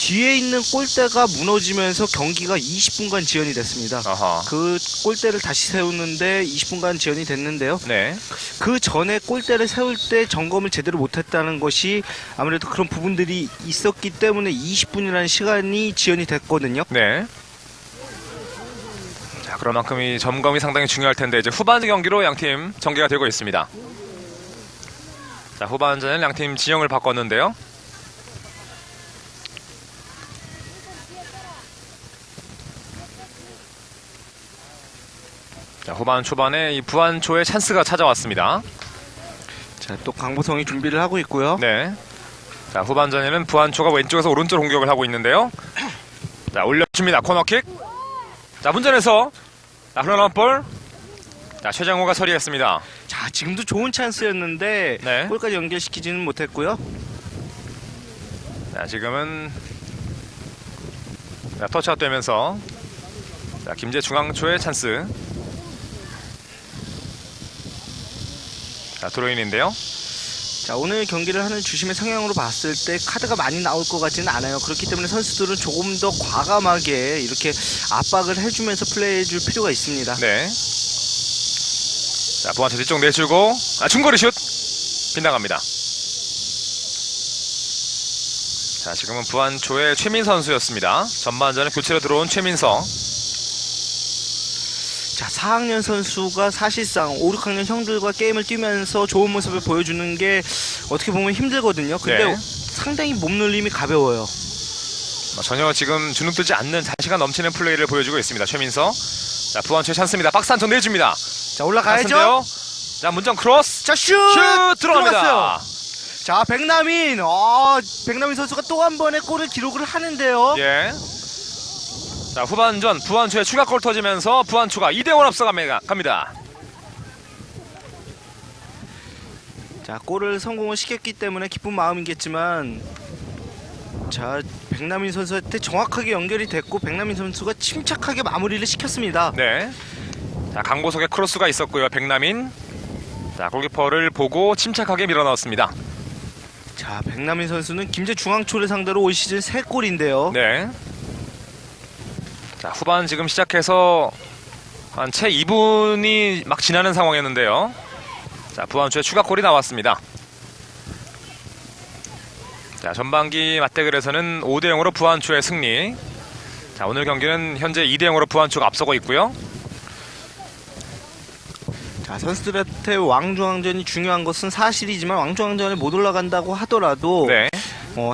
뒤에 있는 골대가 무너지면서 경기가 20분간 지연이 됐습니다. 아하. 그 골대를 다시 세우는데 20분간 지연이 됐는데요. 네. 그 전에 골대를 세울 때 점검을 제대로 못했다는 것이 아무래도 그런 부분들이 있었기 때문에 20분이라는 시간이 지연이 됐거든요. 네. 자, 그런 만큼 이 점검이 상당히 중요할 텐데 이제 후반 경기로 양팀 전개가 되고 있습니다. 자, 후반전에는 양팀 진영을 바꿨는데요. 자, 후반 초반에 이 부안초의 찬스가 찾아왔습니다. 자, 또 강보성이 준비를 하고 있고요. 네. 자, 후반전에는 부안초가 왼쪽에서 오른쪽 공격을 하고 있는데요. 자, 올려줍니다. 코너킥. 자, 문전에서 자, 흘러나온 볼. 자, 최장호가 처리했습니다. 자, 지금도 좋은 찬스였는데 네. 골까지 연결시키지는 못했고요. 자, 지금은 자, 터치아웃 되면서 자, 김제중앙초의 찬스. 자, 드로인인데요. 자, 오늘 경기를 하는 주심의 성향으로 봤을 때 카드가 많이 나올 것 같지는 않아요. 그렇기 때문에 선수들은 조금 더 과감하게 이렇게 압박을 해주면서 플레이해줄 필요가 있습니다. 네. 자, 부안초 뒤쪽 내주고 중거리 슛 빗나갑니다. 자, 지금은 부안초의 최민 선수였습니다. 전반전에 교체로 들어온 최민서. 자, 4학년 선수가 사실상 5, 6학년 형들과 게임을 뛰면서 좋은 모습을 보여주는 게 어떻게 보면 힘들거든요. 근데 네. 상당히 몸놀림이 가벼워요. 전혀 지금 주눅들지 않는 자신감 넘치는 플레이를 보여주고 있습니다. 최민서. 자, 부안초의 찬스입니다. 박스 안쪽 내줍니다. 자, 올라가야죠. 찬스인데요. 자, 문정 크로스. 자, 슛! 들어갑니다. 들어갔어요. 자, 백남인. 백남인 선수가 또 한 번의 골을 기록을 하는데요. 예. 자, 후반전 부안초의 추가골 터지면서 부안초가 2대1 앞서갑니다. 자, 골을 성공을 시켰기 때문에 기쁜 마음이겠지만, 자, 백남인 선수한테 정확하게 연결이 됐고 백남인 선수가 침착하게 마무리를 시켰습니다. 네. 자, 강보석의 크로스가 있었고요. 백남인. 자, 골키퍼를 보고 침착하게 밀어넣었습니다. 자, 백남인 선수는 김제중앙초를 상대로 올 시즌 3골인데요. 네. 자, 후반 지금 시작해서 한 채 2분이 막 지나는 상황이었는데요. 자, 부안초의 추가골이 나왔습니다. 자, 전반기 맞대결에서는 5대0으로 부안초의 승리. 자, 오늘 경기는 현재 2대0으로 부안초가 앞서고 있고요. 자, 선수들한테 왕중왕전이 중요한 것은 사실이지만 왕중왕전에 못 올라간다고 하더라도 네.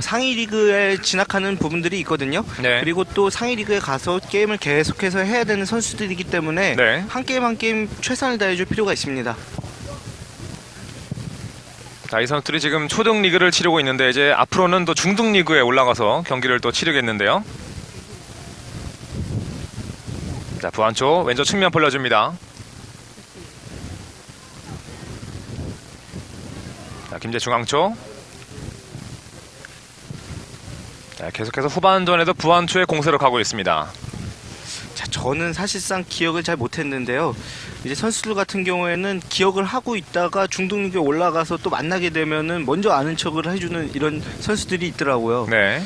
상위 리그에 진학하는 부분들이 있거든요. 네. 그리고 또 상위 리그에 가서 게임을 계속해서 해야 되는 선수들이기 때문에 네. 한 게임 한 게임 최선을 다해줄 필요가 있습니다. 자, 이 선수들이 지금 초등 리그를 치르고 있는데 이제 앞으로는 또 중등 리그에 올라가서 경기를 또 치르겠는데요. 자, 부안초 왼쪽 측면 벌려줍니다. 자, 김제중앙초. 자, 계속해서 후반전에도 부안초의 공세로 가고 있습니다. 자, 저는 사실상 기억을 잘 못했는데요. 이제 선수들 같은 경우에는 기억을 하고 있다가 중등리그에 올라가서 또 만나게 되면은 먼저 아는 척을 해주는 이런 선수들이 있더라고요. 네.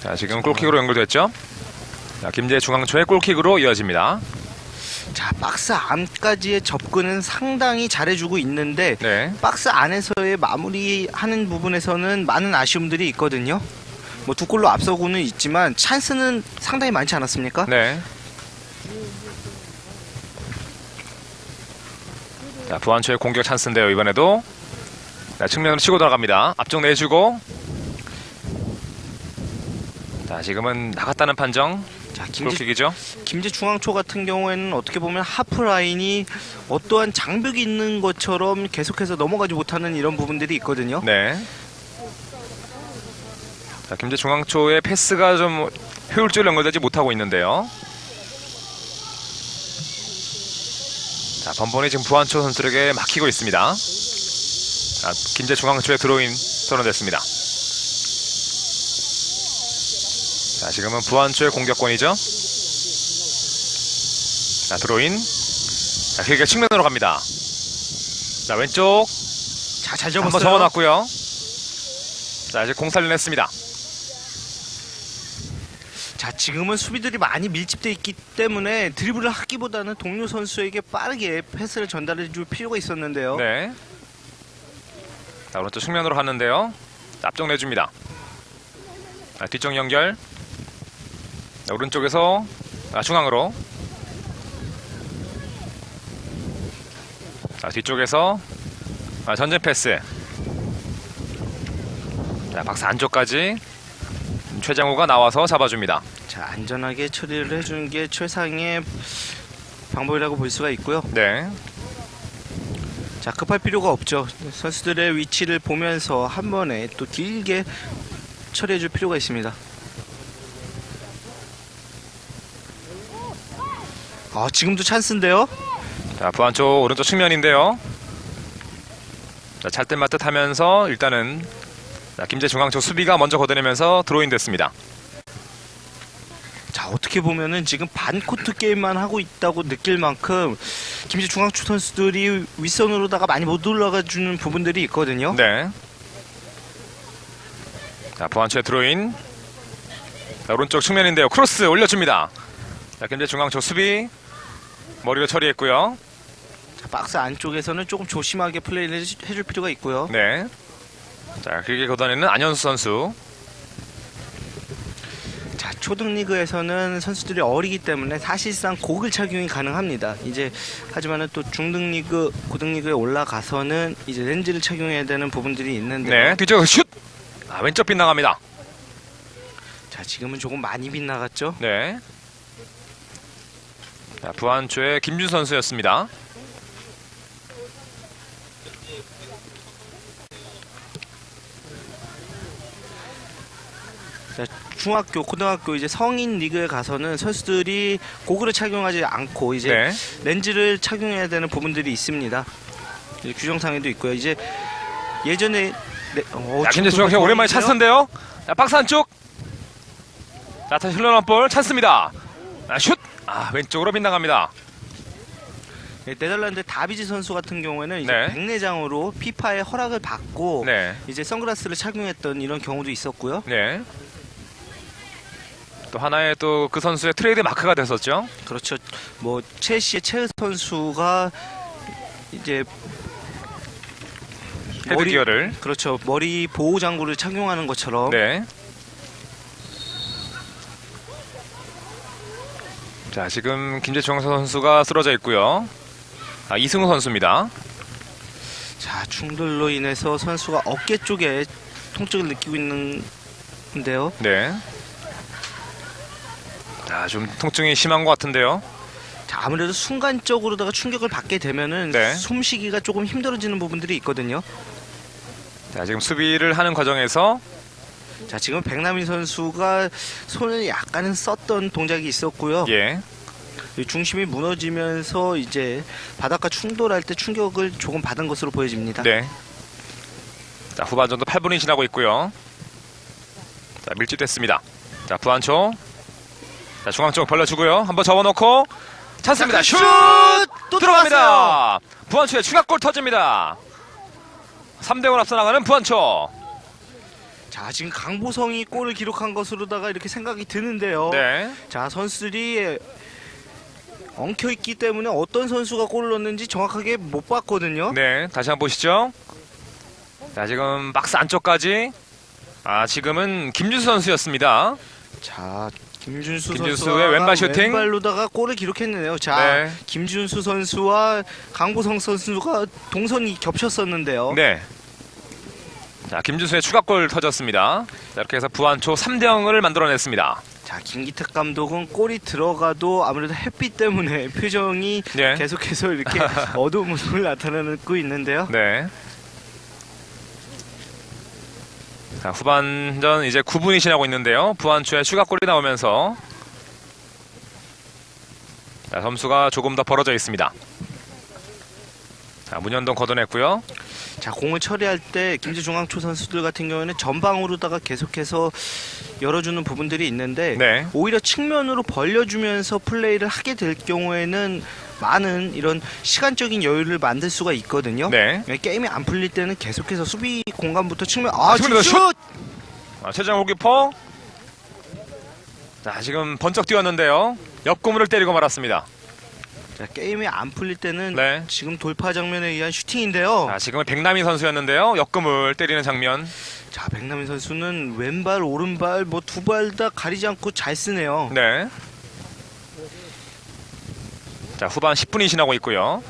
자, 지금 골킥으로 연결됐죠? 자, 김제중앙초의 골킥으로 이어집니다. 자, 박스 안까지의 접근은 상당히 잘해주고 있는데 네. 박스 안에서의 마무리하는 부분에서는 많은 아쉬움들이 있거든요. 뭐 두 골로 앞서고는 있지만 찬스는 상당히 많지 않았습니까? 네. 자, 부안초의 공격 찬스인데요, 이번에도. 자, 측면으로 치고 들어갑니다. 앞쪽 내주고. 자, 지금은 나갔다는 판정. 자, 골킥이죠. 김제중앙초 같은 경우에는 어떻게 보면 하프라인이 어떠한 장벽이 있는 것처럼 계속해서 넘어가지 못하는 이런 부분들이 있거든요. 네. 자, 김제중앙초의 패스가 좀 효율적으로 연결되지 못하고 있는데요. 자, 번번이 지금 부안초 선수들에게 막히고 있습니다. 자, 김제중앙초의 드로인 선언됐습니다. 자, 지금은 부안초의 공격권이죠. 자, 드로인. 자, 길게 측면으로 갑니다. 자, 왼쪽. 자, 잘 한번 접었어요. 접어놨고요. 자, 이제 공살을 냈습니다. 자, 지금은 수비들이 많이 밀집돼 있기 때문에 드리블을 하기보다는 동료 선수에게 빠르게 패스를 전달해 줄 필요가 있었는데요. 네. 자, 오른쪽 측면으로 하는데요. 자, 앞쪽 내줍니다. 자, 뒤쪽 연결. 자, 오른쪽에서 중앙으로. 자, 뒤쪽에서 전진 패스. 자, 박스 안쪽까지 최장우가 나와서 잡아줍니다. 자, 안전하게 처리를 해주는 게 최상의 방법이라고 볼 수가 있고요. 네. 자, 급할 필요가 없죠. 선수들의 위치를 보면서 한 번에 또 길게 처리해 줄 필요가 있습니다. 지금도 찬스인데요. 자, 부안초 오른쪽 측면인데요. 자, 찰듯말듯 하면서 일단은 김제중앙초 수비가 먼저 걷어내면서 드로인 됐습니다. 자, 어떻게 보면은 지금 반코트 게임만 하고 있다고 느낄 만큼 김제중앙초 선수들이 윗선으로다가 많이 못 올라가 주는 부분들이 있거든요. 네. 자, 부안초의 드로인. 자, 오른쪽 측면인데요. 크로스 올려줍니다. 자, 김제중앙초 수비 머리로 처리했고요. 자, 박스 안쪽에서는 조금 조심하게 플레이를 해줄 필요가 있고요. 네. 자, 길게 걷어내는 안현수 선수. 자, 초등리그에서는 선수들이 어리기 때문에 사실상 고글 착용이 가능합니다. 이제 하지만은 또 중등리그, 고등리그에 올라가서는 이제 렌즈를 착용해야 되는 부분들이 있는데. 네, 뒤쪽 슛. 왼쪽 빗나갑니다. 자, 지금은 조금 많이 빗나갔죠. 네. 자, 부안초의 김준 선수였습니다. 자, 중학교, 고등학교 이제 성인 리그에 가서는 선수들이 고글을 착용하지 않고 이제 네. 렌즈를 착용해야 되는 부분들이 있습니다. 이제 규정상에도 있고요. 이제 예전에 네, 자, 김재 중앙초 오랜만에 찬스인데요. 자, 박스 안쪽. 자, 다시 흘러나온 볼 찬스입니다. 슛! 왼쪽으로 빗나갑니다. 네, 네덜란드 다비지 선수 같은 경우에는 이제 네. 백내장으로 피파의 허락을 받고 네. 이제 선글라스를 착용했던 이런 경우도 있었고요. 네. 또 하나의 또 그 선수의 트레이드 마크가 됐었죠. 그렇죠. 뭐 첼시의 체흐 선수가 이제 헤드기어를. 그렇죠. 머리 보호 장구를 착용하는 것처럼. 네. 자, 지금 김재중 선수가 쓰러져 있고요. 이승우 선수입니다. 자, 충돌로 인해서 선수가 어깨 쪽에 통증을 느끼고 있는데요. 네. 자, 좀 통증이 심한 것 같은데요. 자, 아무래도 순간적으로다가 충격을 받게 되면은 네. 숨쉬기가 조금 힘들어지는 부분들이 있거든요. 자, 지금 수비를 하는 과정에서 자, 지금 백남인 선수가 손을 약간은 썼던 동작이 있었고요. 예. 이 중심이 무너지면서 이제 바닥과 충돌할 때 충격을 조금 받은 것으로 보여집니다. 네. 자, 후반전도 8분이 지나고 있고요. 자, 밀집됐습니다. 자, 부안초. 자, 중앙 쪽 벌려주고요. 한번 접어놓고 찬스입니다. 슛! 또 들어갑니다. 부안초의 추가골 터집니다. 3대1 앞서 나가는 부안초. 자, 지금 강보성이 골을 기록한 것으로다가 이렇게 생각이 드는데요. 네. 자, 선수들이 엉켜있기 때문에 어떤 선수가 골을 넣는지 정확하게 못 봤거든요. 네. 다시 한번 보시죠. 자, 지금 박스 안쪽까지. 지금은 김준수 선수였습니다. 자, 김준수의 김준수의 왼발 슈팅. 왼발로다가 골을 기록했네요. 자, 네. 김준수 선수와 강보성 선수가 동선이 겹쳤었는데요. 네. 자, 김준수의 추가골 터졌습니다. 자, 이렇게 해서 부안초 3대0을 만들어냈습니다. 자, 김기택 감독은 골이 들어가도 아무래도 햇빛 때문에 표정이 네. 계속해서 이렇게 어두운 모습을 나타내고 있는데요. 네. 자, 후반전 이제 9분이 지나고 있는데요. 부안초의 추가골이 나오면서 자, 점수가 조금 더 벌어져 있습니다. 자, 문현동 걷어냈고요. 자, 공을 처리할 때 김제중앙초 선수들 같은 경우에는 전방으로다가 계속해서 열어주는 부분들이 있는데 네. 오히려 측면으로 벌려주면서 플레이를 하게 될 경우에는 많은 이런 시간적인 여유를 만들 수가 있거든요. 네. 게임이 안 풀릴 때는 계속해서 수비 공간부터 측면 지금 지금 슛! 최장 골키퍼. 자, 지금 번쩍 뛰었는데요. 옆구물을 때리고 말았습니다. 자, 게임이 안 풀릴 때는 네. 지금 돌파 장면에 의한 슈팅인데요. 자, 지금은 백남희 선수였는데요. 옆구물 때리는 장면. 자, 백남인 선수는 왼발 오른발 뭐 두 발 다 가리지 않고 잘 쓰네요. 네. 자, 후반 10분이 지나고 있고요.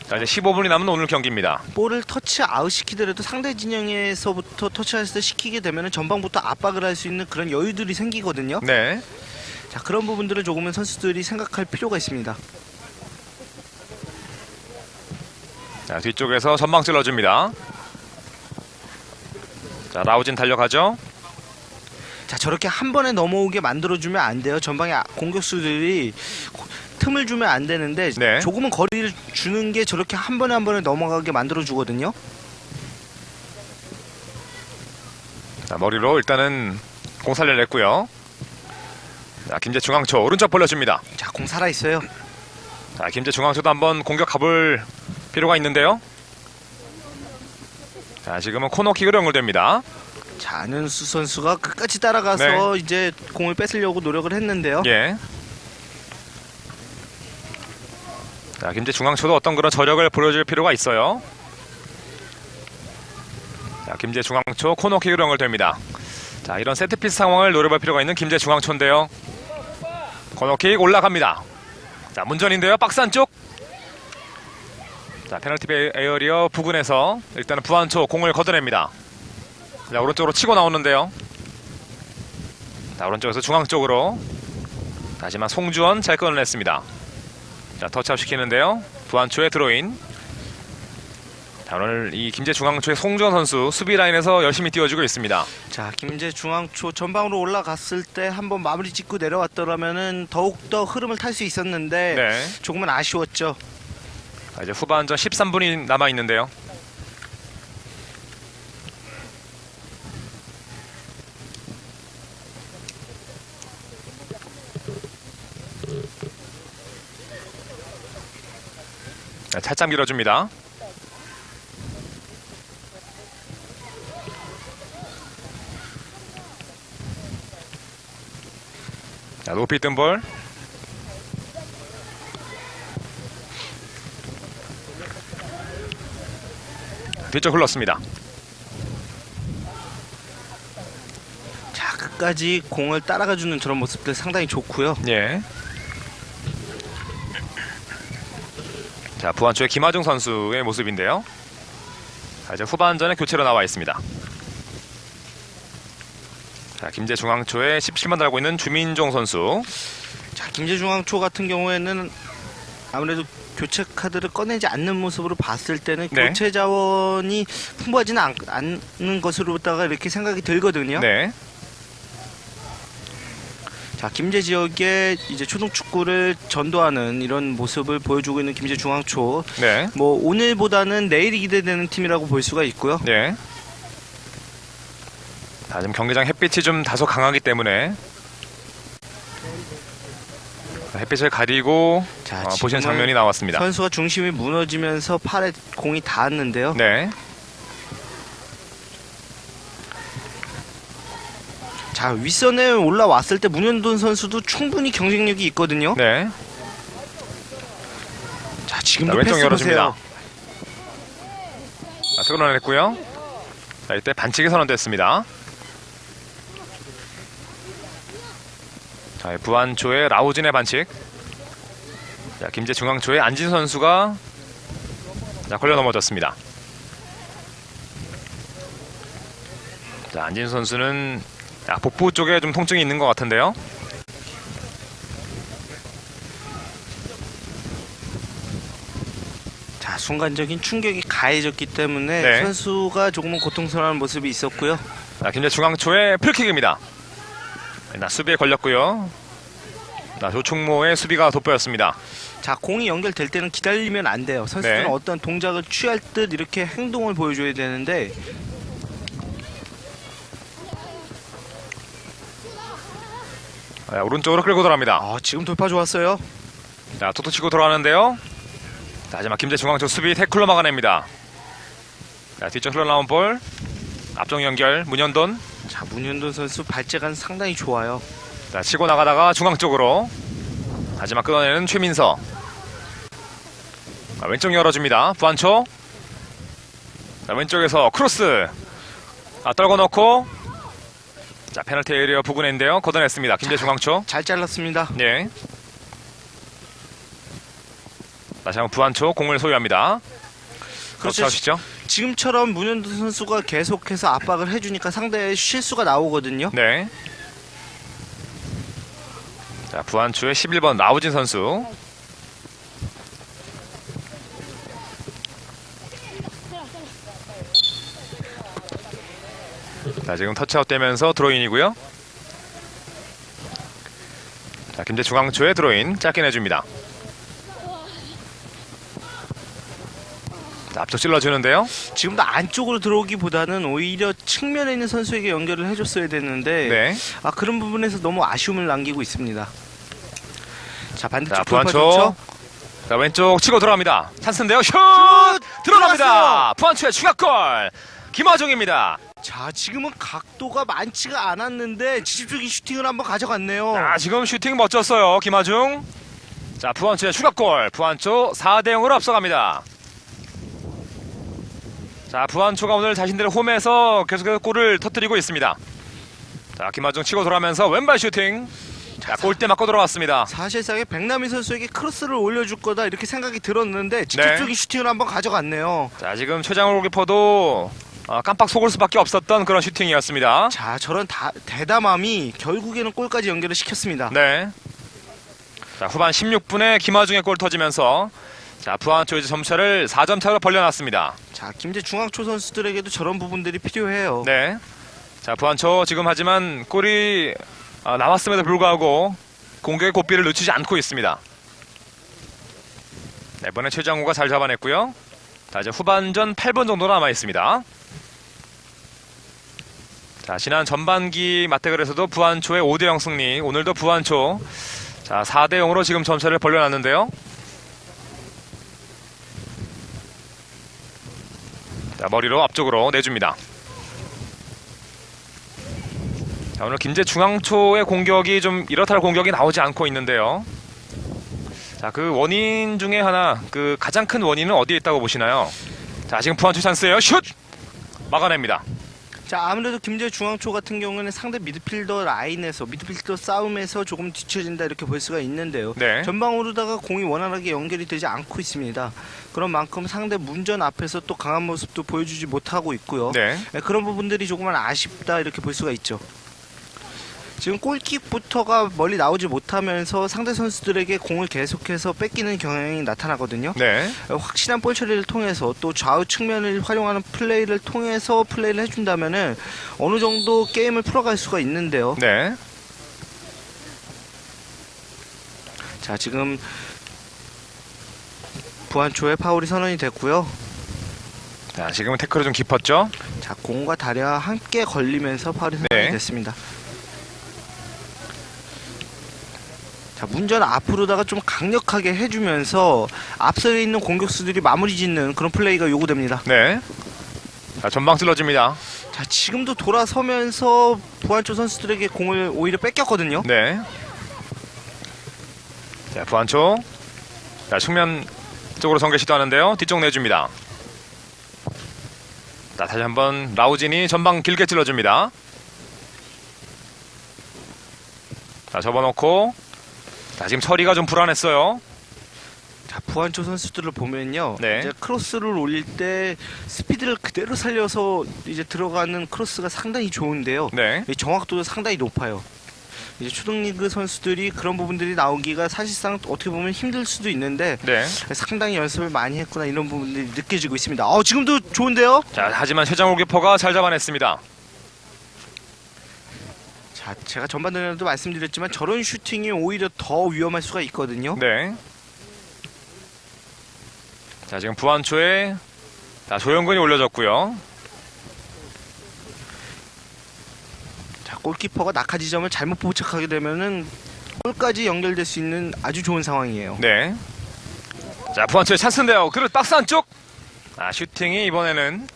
자, 이제 15분이 남은 오늘 경기입니다. 볼을 터치 아웃 시키더라도 상대 진영에서부터 터치했을 때 시키게 되면 전방부터 압박을 할 수 있는 그런 여유들이 생기거든요. 네. 자, 그런 부분들은 조금은 선수들이 생각할 필요가 있습니다. 자, 뒤쪽에서 전방 찔러줍니다. 자, 라우진 달려가죠. 자, 저렇게 한 번에 넘어오게 만들어주면 안 돼요. 전방에 공격수들이 틈을 주면 안 되는데 네. 조금은 거리를 주는 게 저렇게 한 번에 넘어가게 만들어주거든요. 자, 머리로 일단은 공 살려냈고요. 자, 김재 중앙초 오른쪽 벌려줍니다. 자, 공 살아있어요. 자, 김재 중앙초도 한번 공격 가볼 필요가 있는데요. 자, 지금은 코너킥으로 연결됩니다. 자, 안현수 선수가 끝까지 따라가서 이제 공을 뺏으려고 노력을 했는데요. 예. 자, 김재 중앙초도 어떤 그런 저력을 보여줄 필요가 있어요. 자, 김재 중앙초 코너킥으로 연결됩니다. 자, 이런 세트피스 상황을 노려볼 필요가 있는 김재 중앙초인데요. 코너킥 올라갑니다. 자, 문전인데요. 박스 안쪽. 자, 페널티 에어리어 부근에서 일단은 부안초 공을 걷어냅니다. 자, 오른쪽으로 치고 나오는데요. 자, 오른쪽에서 중앙 쪽으로. 하지만 송주원 잘 끊어냈습니다. 자, 터치아웃 시키는데요. 부안초의 드로인. 자, 오늘 이 김재 중앙초의 송주원 선수 수비 라인에서 열심히 뛰어주고 있습니다. 자, 김재 중앙초 전방으로 올라갔을 때 한번 마무리 짓고 내려왔더라면은 더욱더 흐름을 탈 수 있었는데 네. 조금은 아쉬웠죠. 자, 이제 후반전 13분이 남아 있는데요. 자, 살짝 밀어줍니다. 자, 높이 뜬 볼. 뒤쪽 흘렀습니다. 자, 끝까지 공을 따라가주는 저런 모습들 상당히 좋고요. 예. 자, 부안초의 김하중 선수의 모습인데요. 자, 이제 후반전에 교체로 나와 있습니다. 자, 김제중앙초에 17만 달고 있는 주민종 선수. 자, 김제중앙초 같은 경우에는 아무래도 교체 카드를 꺼내지 않는 모습으로 봤을 때는 네. 교체 자원이 풍부하지는 않는 것으로다가 이렇게 생각이 들거든요. 네. 자, 김제 지역에 이제 초등 축구를 전도하는 이런 모습을 보여주고 있는 김제중앙초. 네. 뭐 오늘보다는 내일이 기대되는 팀이라고 볼 수가 있고요. 네. 자, 지금 경기장 햇빛이 좀 다소 강하기 때문에 햇빛을 가리고 자, 보시는 지금은 장면이 나왔습니다. 선수가 중심이 무너지면서 팔에 공이 닿았는데요. 네. 자, 윗선에 올라왔을 때 문현돈 선수도 충분히 경쟁력이 있거든요. 네. 자, 지금도 자, 왼쪽 패스 열어줍니다. 보세요. 자, 끌어냈고요. 자, 이때 반칙이 선언됐습니다. 자, 부안초의 라우진의 반칙. 자, 김제중앙초의 안진 선수가 자, 걸려 넘어졌습니다. 자, 안진 선수는 복부 쪽에 좀 통증이 있는 것 같은데요. 자, 순간적인 충격이 가해졌기 때문에 네. 선수가 조금은 고통스러운 모습이 있었고요. 자, 김제중앙초의 프리킥입니다. 자, 수비에 걸렸고요. 자, 조충모의 수비가 돋보였습니다. 자, 공이 연결될 때는 기다리면 안 돼요. 선수들은 네. 어떤 동작을 취할 듯 이렇게 행동을 보여줘야 되는데, 자, 오른쪽으로 끌고 들어갑니다. 지금 돌파 좋았어요. 자, 톡톡 치고 들어가는데요. 자, 하지만 김제중앙초 수비 태클로 막아냅니다. 자, 뒤쪽 흘러나온 볼. 앞쪽 연결 문현돈. 자, 문현돈 선수 발재간 상당히 좋아요. 자, 치고 나가다가 중앙 쪽으로. 하지만 끊어내는 최민서. 자, 왼쪽 열어줍니다. 부안초. 자, 왼쪽에서 크로스. 떨궈 놓고. 자, 페널티 에리어 부근인데요. 걷어냈습니다. 김제중앙초. 잘 잘랐습니다. 네. 다시 한번 부안초 공을 소유합니다. 그렇죠. 하시죠. 지금처럼 문현돈 선수가 계속해서 압박을 해주니까 상대의 실수가 나오거든요. 네. 자, 부안초의 11번 라우진 선수. 자, 지금 터치아웃 되면서 드로인이고요. 자, 김제중앙초의 드로인 짧게 내줍니다. 자, 앞쪽 찔러주는데요. 지금도 안쪽으로 들어오기보다는 오히려 측면에 있는 선수에게 연결을 해줬어야 되는데 네. 그런 부분에서 너무 아쉬움을 남기고 있습니다. 자, 반대쪽 자, 돌파 부안초. 좋죠? 자, 왼쪽 치고 들어갑니다. 찬스인데요. 슛! 들어갑니다. 들어갔어요. 부안초의 추가골. 김하중입니다. 자, 지금은 각도가 많지가 않았는데 지집적인 슈팅을 한번 가져갔네요. 자, 지금 슈팅 멋졌어요. 김하중. 자, 부안초의 추가골. 부안초 4대0으로 앞서갑니다. 자, 부안초가 오늘 자신들의 홈에서 계속해서 골을 터뜨리고 있습니다. 자, 김하중 치고 돌아가면서 왼발 슈팅. 자, 골대 맞고 들어왔습니다. 사실상에 백남희 선수에게 크로스를 올려줄 거다 이렇게 생각이 들었는데 직접적인 슈팅을 한번 가져갔네요. 자, 지금 최장호 골키퍼도 깜빡 속을 수밖에 없었던 그런 슈팅이었습니다. 자, 저런 대담함이 결국에는 골까지 연결을 시켰습니다. 네. 자, 후반 16분에 김하중의 골 터지면서 자, 부안초 이제 점차를 4점 차로 벌려놨습니다. 자, 김제 중앙초 선수들에게도 저런 부분들이 필요해요. 네. 자, 부안초 지금 하지만 골이 나왔음에도 불구하고 공격의 고삐를 놓치지 않고 있습니다. 네, 이번에 최장우가 잘 잡아냈고요. 자, 이제 후반전 8분 정도 남아 있습니다. 자, 지난 전반기 맞대결에서도 부안초의 5대0 승리. 오늘도 부안초 자, 4대0으로 지금 점차를 벌려놨는데요. 자, 머리로 앞쪽으로 내줍니다. 자, 오늘 김제 중앙초의 공격이 좀 이렇다 할 공격이 나오지 않고 있는데요. 자, 그 원인 중에 하나, 그 가장 큰 원인은 어디에 있다고 보시나요? 자, 지금 부안초 찬스예요. 슛! 막아냅니다. 자, 아무래도 김제 중앙초 같은 경우는 상대 미드필더 라인에서 미드필더 싸움에서 조금 뒤처진다 이렇게 볼 수가 있는데요. 네. 전방으로다가 공이 원활하게 연결이 되지 않고 있습니다. 그런 만큼 상대 문전 앞에서 또 강한 모습도 보여주지 못하고 있고요. 네. 그런 부분들이 조금은 아쉽다 이렇게 볼 수가 있죠. 지금 골킥부터가 멀리 나오지 못하면서 상대 선수들에게 공을 계속해서 뺏기는 경향이 나타나거든요. 네. 확실한 볼 처리를 통해서 또 좌우 측면을 활용하는 플레이를 통해서 플레이를 해준다면은 어느 정도 게임을 풀어갈 수가 있는데요. 네. 자, 지금 부안초의 파울이 선언이 됐고요. 자, 지금은 태클이 좀 깊었죠? 자, 공과 다리와 함께 걸리면서 파울이 선언이 네. 됐습니다. 자, 문전 앞으로다가 좀 강력하게 해주면서 앞서 있는 공격수들이 마무리 짓는 그런 플레이가 요구됩니다. 네. 자, 전방 찔러줍니다. 자, 지금도 돌아서면서 부안초 선수들에게 공을 오히려 뺏겼거든요. 네. 자, 부안초. 자, 측면 쪽으로 전개 시도하는데요. 뒤쪽 내줍니다. 자, 다시 한번 라우진이 전방 길게 찔러줍니다. 자, 접어놓고. 자, 지금 처리가 좀 불안했어요. 자, 부안초 선수들을 보면요. 네. 이제 크로스를 올릴 때 스피드를 그대로 살려서 이제 들어가는 크로스가 상당히 좋은데요. 네. 이 정확도도 상당히 높아요. 이제 초등리그 선수들이 그런 부분들이 나오기가 사실상 어떻게 보면 힘들 수도 있는데 네. 상당히 연습을 많이 했구나 이런 부분들이 느껴지고 있습니다. 지금도 좋은데요? 자, 하지만 최장호 골키퍼가 잘 잡아냈습니다. 자, 제가 전반전에도 말씀드렸지만 저런 슈팅이 오히려 더 위험할 수가 있거든요. 네. 자, 지금 부안초에 자, 조영근이 올려졌고요. 자, 골키퍼가 낙하 지점을 잘못 포착하게 되면은 골까지 연결될 수 있는 아주 좋은 상황이에요. 네. 자, 부안초의 찬스인데요. 그릇 박스 안쪽. 아, 슈팅이 이번에는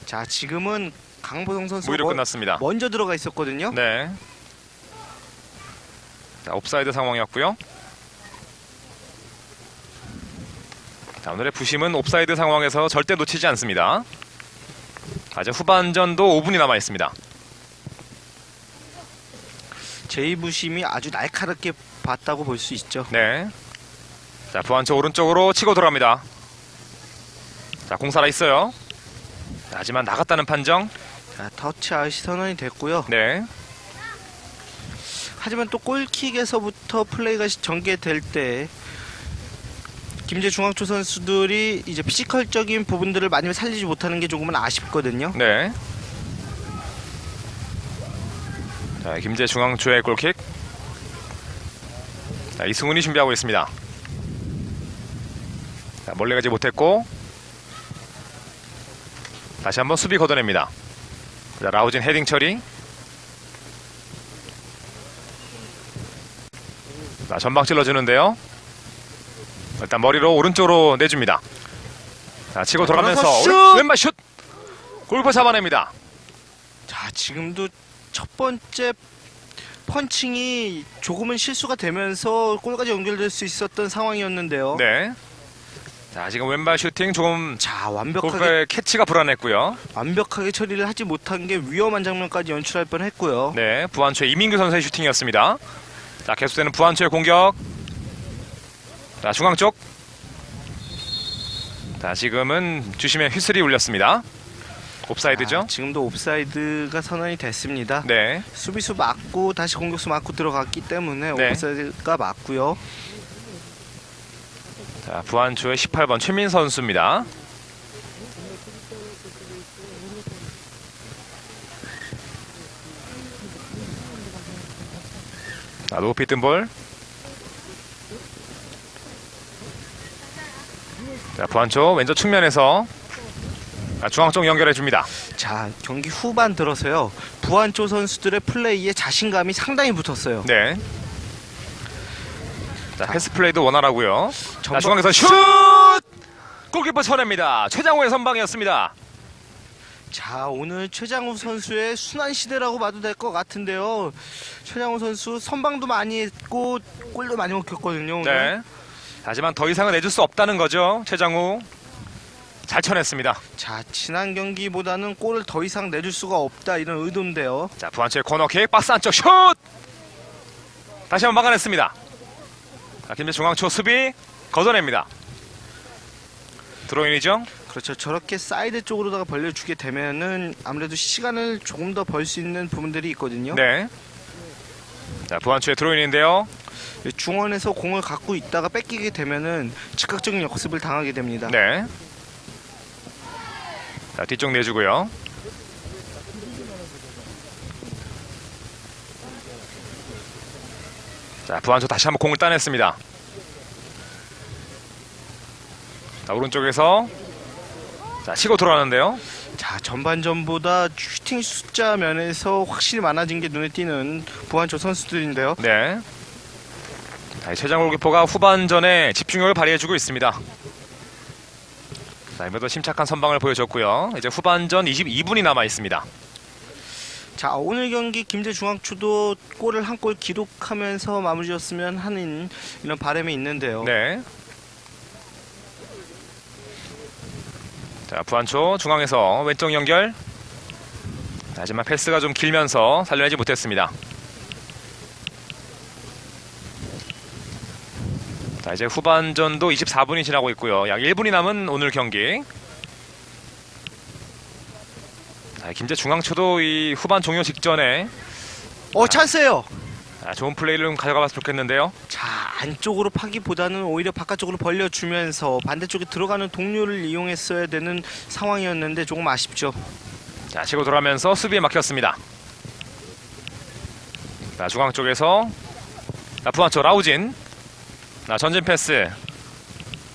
자, 지금은 강보성 선수가 무위로 끝났습니다. 먼저 들어가 있었거든요. 네. 자, 옵사이드 상황이었고요. 자, 오늘의 부심은 옵사이드 상황에서 절대 놓치지 않습니다. 아직 후반전도 5분이 남아 있습니다. 제2부심이 아주 날카롭게 봤다고 볼 수 있죠. 네. 자, 부안초 오른쪽으로 치고 들어갑니다. 자, 공 살아 있어요. 자, 하지만 나갔다는 판정. 자, 터치아웃이 선언이 됐고요. 네. 하지만 또 골킥에서부터 플레이가 전개될 때 김제 중앙초 선수들이 이제 피지컬적인 부분들을 많이 살리지 못하는 게 조금은 아쉽거든요. 네. 자, 김제 중앙초의 골킥. 자, 이승훈이 준비하고 있습니다. 자, 멀리 가지 못했고 다시 한번 수비 걷어냅니다. 자, 라우진 헤딩 처리. 자, 전방 찔러주는데요. 일단 머리로 오른쪽으로 내줍니다. 자, 치고 돌아가면서 슛! 왼발 슛! 골프 잡아냅니다. 자, 지금도 첫 번째 펀칭이 조금은 실수가 되면서 골까지 연결될 수 있었던 상황이었는데요. 네. 자, 지금 왼발 슈팅 조금 자, 완벽하게 골프의 캐치가 불안했고요. 처리를 하지 못한 게 위험한 장면까지 연출할 뻔했고요. 네, 부안초의 이민규 선수의 슈팅이었습니다. 자, 계속되는 부안초의 공격. 자, 중앙 쪽. 자, 지금은 주심의 휘슬이 울렸습니다. 옵사이드죠? 지금도 옵사이드가 선언이 됐습니다. 네. 수비수 맞고 다시 공격수 맞고 들어갔기 때문에 네. 옵사이드가 맞고요. 자, 부안초의 18번 최민 선수입니다. 자, 높이 뜬 볼. 자, 부안초 왼쪽 측면에서 중앙 쪽 연결해 줍니다. 자, 경기 후반 들어서요. 부안초 선수들의 플레이에 자신감이 상당히 붙었어요. 네. 자, 패스 플레이도 원활하고요. 자, 전방- 중앙에서 슛! 골키퍼 쳐냅니다. 최장호의 선방이었습니다. 자, 오늘 최장우 선수의 순환 시대라고 봐도 될 것 같은데요. 최장우 선수 선방도 많이 했고 골도 많이 먹혔거든요. 오늘. 네. 하지만 더 이상은 내줄 수 없다는 거죠. 최장우 잘 쳐냈습니다. 자, 지난 경기보다는 골을 더 이상 내줄 수가 없다 이런 의도인데요. 자, 부안초의 코너킥 박스 안쪽 슛! 다시 한번 막아냈습니다. 자, 김재 중앙초 수비 걷어냅니다. 드로인이죠. 그렇죠. 저렇게 사이드 쪽으로다가 벌려주게 되면은 아무래도 시간을 조금 더 벌 수 있는 부분들이 있거든요. 네. 자, 부안초의 드로인인데요. 중원에서 공을 갖고 있다가 뺏기게 되면은 즉각적인 역습을 당하게 됩니다. 네. 자, 뒤쪽 내주고요. 자, 부안초 다시 한번 공을 따냈습니다. 자, 오른쪽에서 자, 치고 돌아가는데요. 자, 전반전보다 슈팅 숫자 면에서 확실히 많아진 게 눈에 띄는 부안초 선수들인데요. 네. 자, 최장호 골키퍼가 후반전에 집중력을 발휘해주고 있습니다. 자, 이번에도 심착한 선방을 보여줬고요. 이제 후반전 22분이 남아 있습니다. 자, 오늘 경기 김제중앙초도 골을 한 골 기록하면서 마무리였으면 하는 이런 바람이 있는데요. 네. 자, 부안초 중앙에서 왼쪽 연결. 하지만 패스가 좀 길면서 살려내지 못했습니다. 자, 이제 후반전도 24분이 지나고 있고요. 약 1분이 남은 오늘 경기. 자, 김제 중앙초도 이 후반 종료 직전에 찬스예요. 좋은 플레이를 좀 가져가봤으면 좋겠는데요. 자, 안쪽으로 파기보다는 오히려 바깥쪽으로 벌려주면서 반대쪽에 들어가는 동료를 이용했어야 되는 상황이었는데 조금 아쉽죠. 자, 치고 돌아가면서 수비에 막혔습니다. 자, 중앙 쪽에서 부안초 라우진. 전진 패스.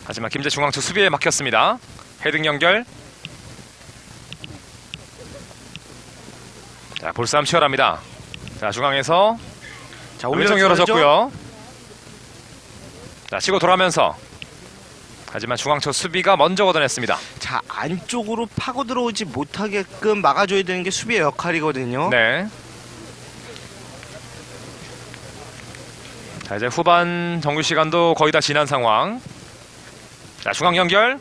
하지만 김제 중앙초 수비에 막혔습니다. 헤딩 연결. 자, 볼싸움 치열합니다. 자, 중앙에서 자, 왼쪽 열어줬고요. 자, 치고 돌아면서 하지만 중앙초 수비가 먼저 걷어냈습니다. 자, 안쪽으로 파고 들어오지 못하게끔 막아줘야 되는 게 수비의 역할이거든요. 네. 자, 이제 후반 정규 시간도 거의 다 지난 상황. 자, 중앙 연결.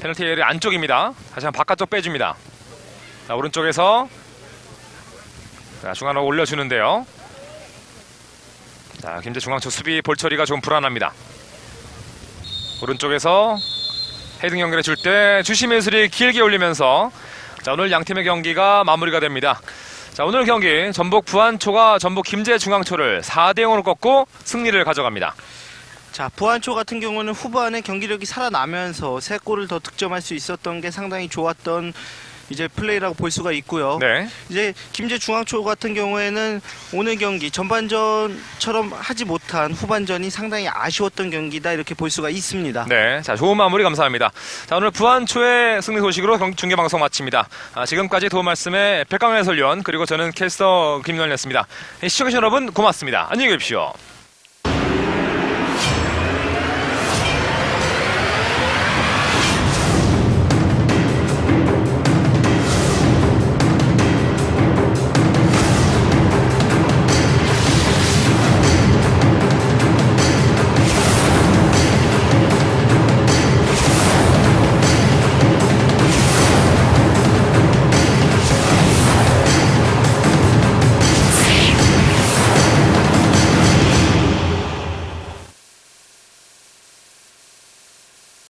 페널티 에리어 안쪽입니다. 다시 한번 바깥쪽 빼줍니다. 자, 오른쪽에서 자, 중앙으로 올려주는데요. 자, 김제 중앙초 수비 볼 처리가 좀 불안합니다. 오른쪽에서 헤딩 연결해 줄 때 주심 예술이 길게 올리면서 자, 오늘 양팀의 경기가 마무리가 됩니다. 자, 오늘 경기 전북 부안초가 전북 김제 중앙초를 4대0으로 꺾고 승리를 가져갑니다. 자, 부안초 같은 경우는 후반에 경기력이 살아나면서 3골을 더 득점할 수 있었던 게 상당히 좋았던 이제 플레이라고 볼 수가 있고요. 네. 이제 김제 중앙초 같은 경우에는 오늘 경기 전반전처럼 하지 못한 후반전이 상당히 아쉬웠던 경기다 이렇게 볼 수가 있습니다. 네. 자, 좋은 마무리 감사합니다. 자, 오늘 부안초의 승리 소식으로 중계 방송 마칩니다. 지금까지 도움 말씀에 백강현 해설위원 그리고 저는 캐스터 김연이었습니다. 시청해주신 여러분 고맙습니다. 안녕히 계십시오.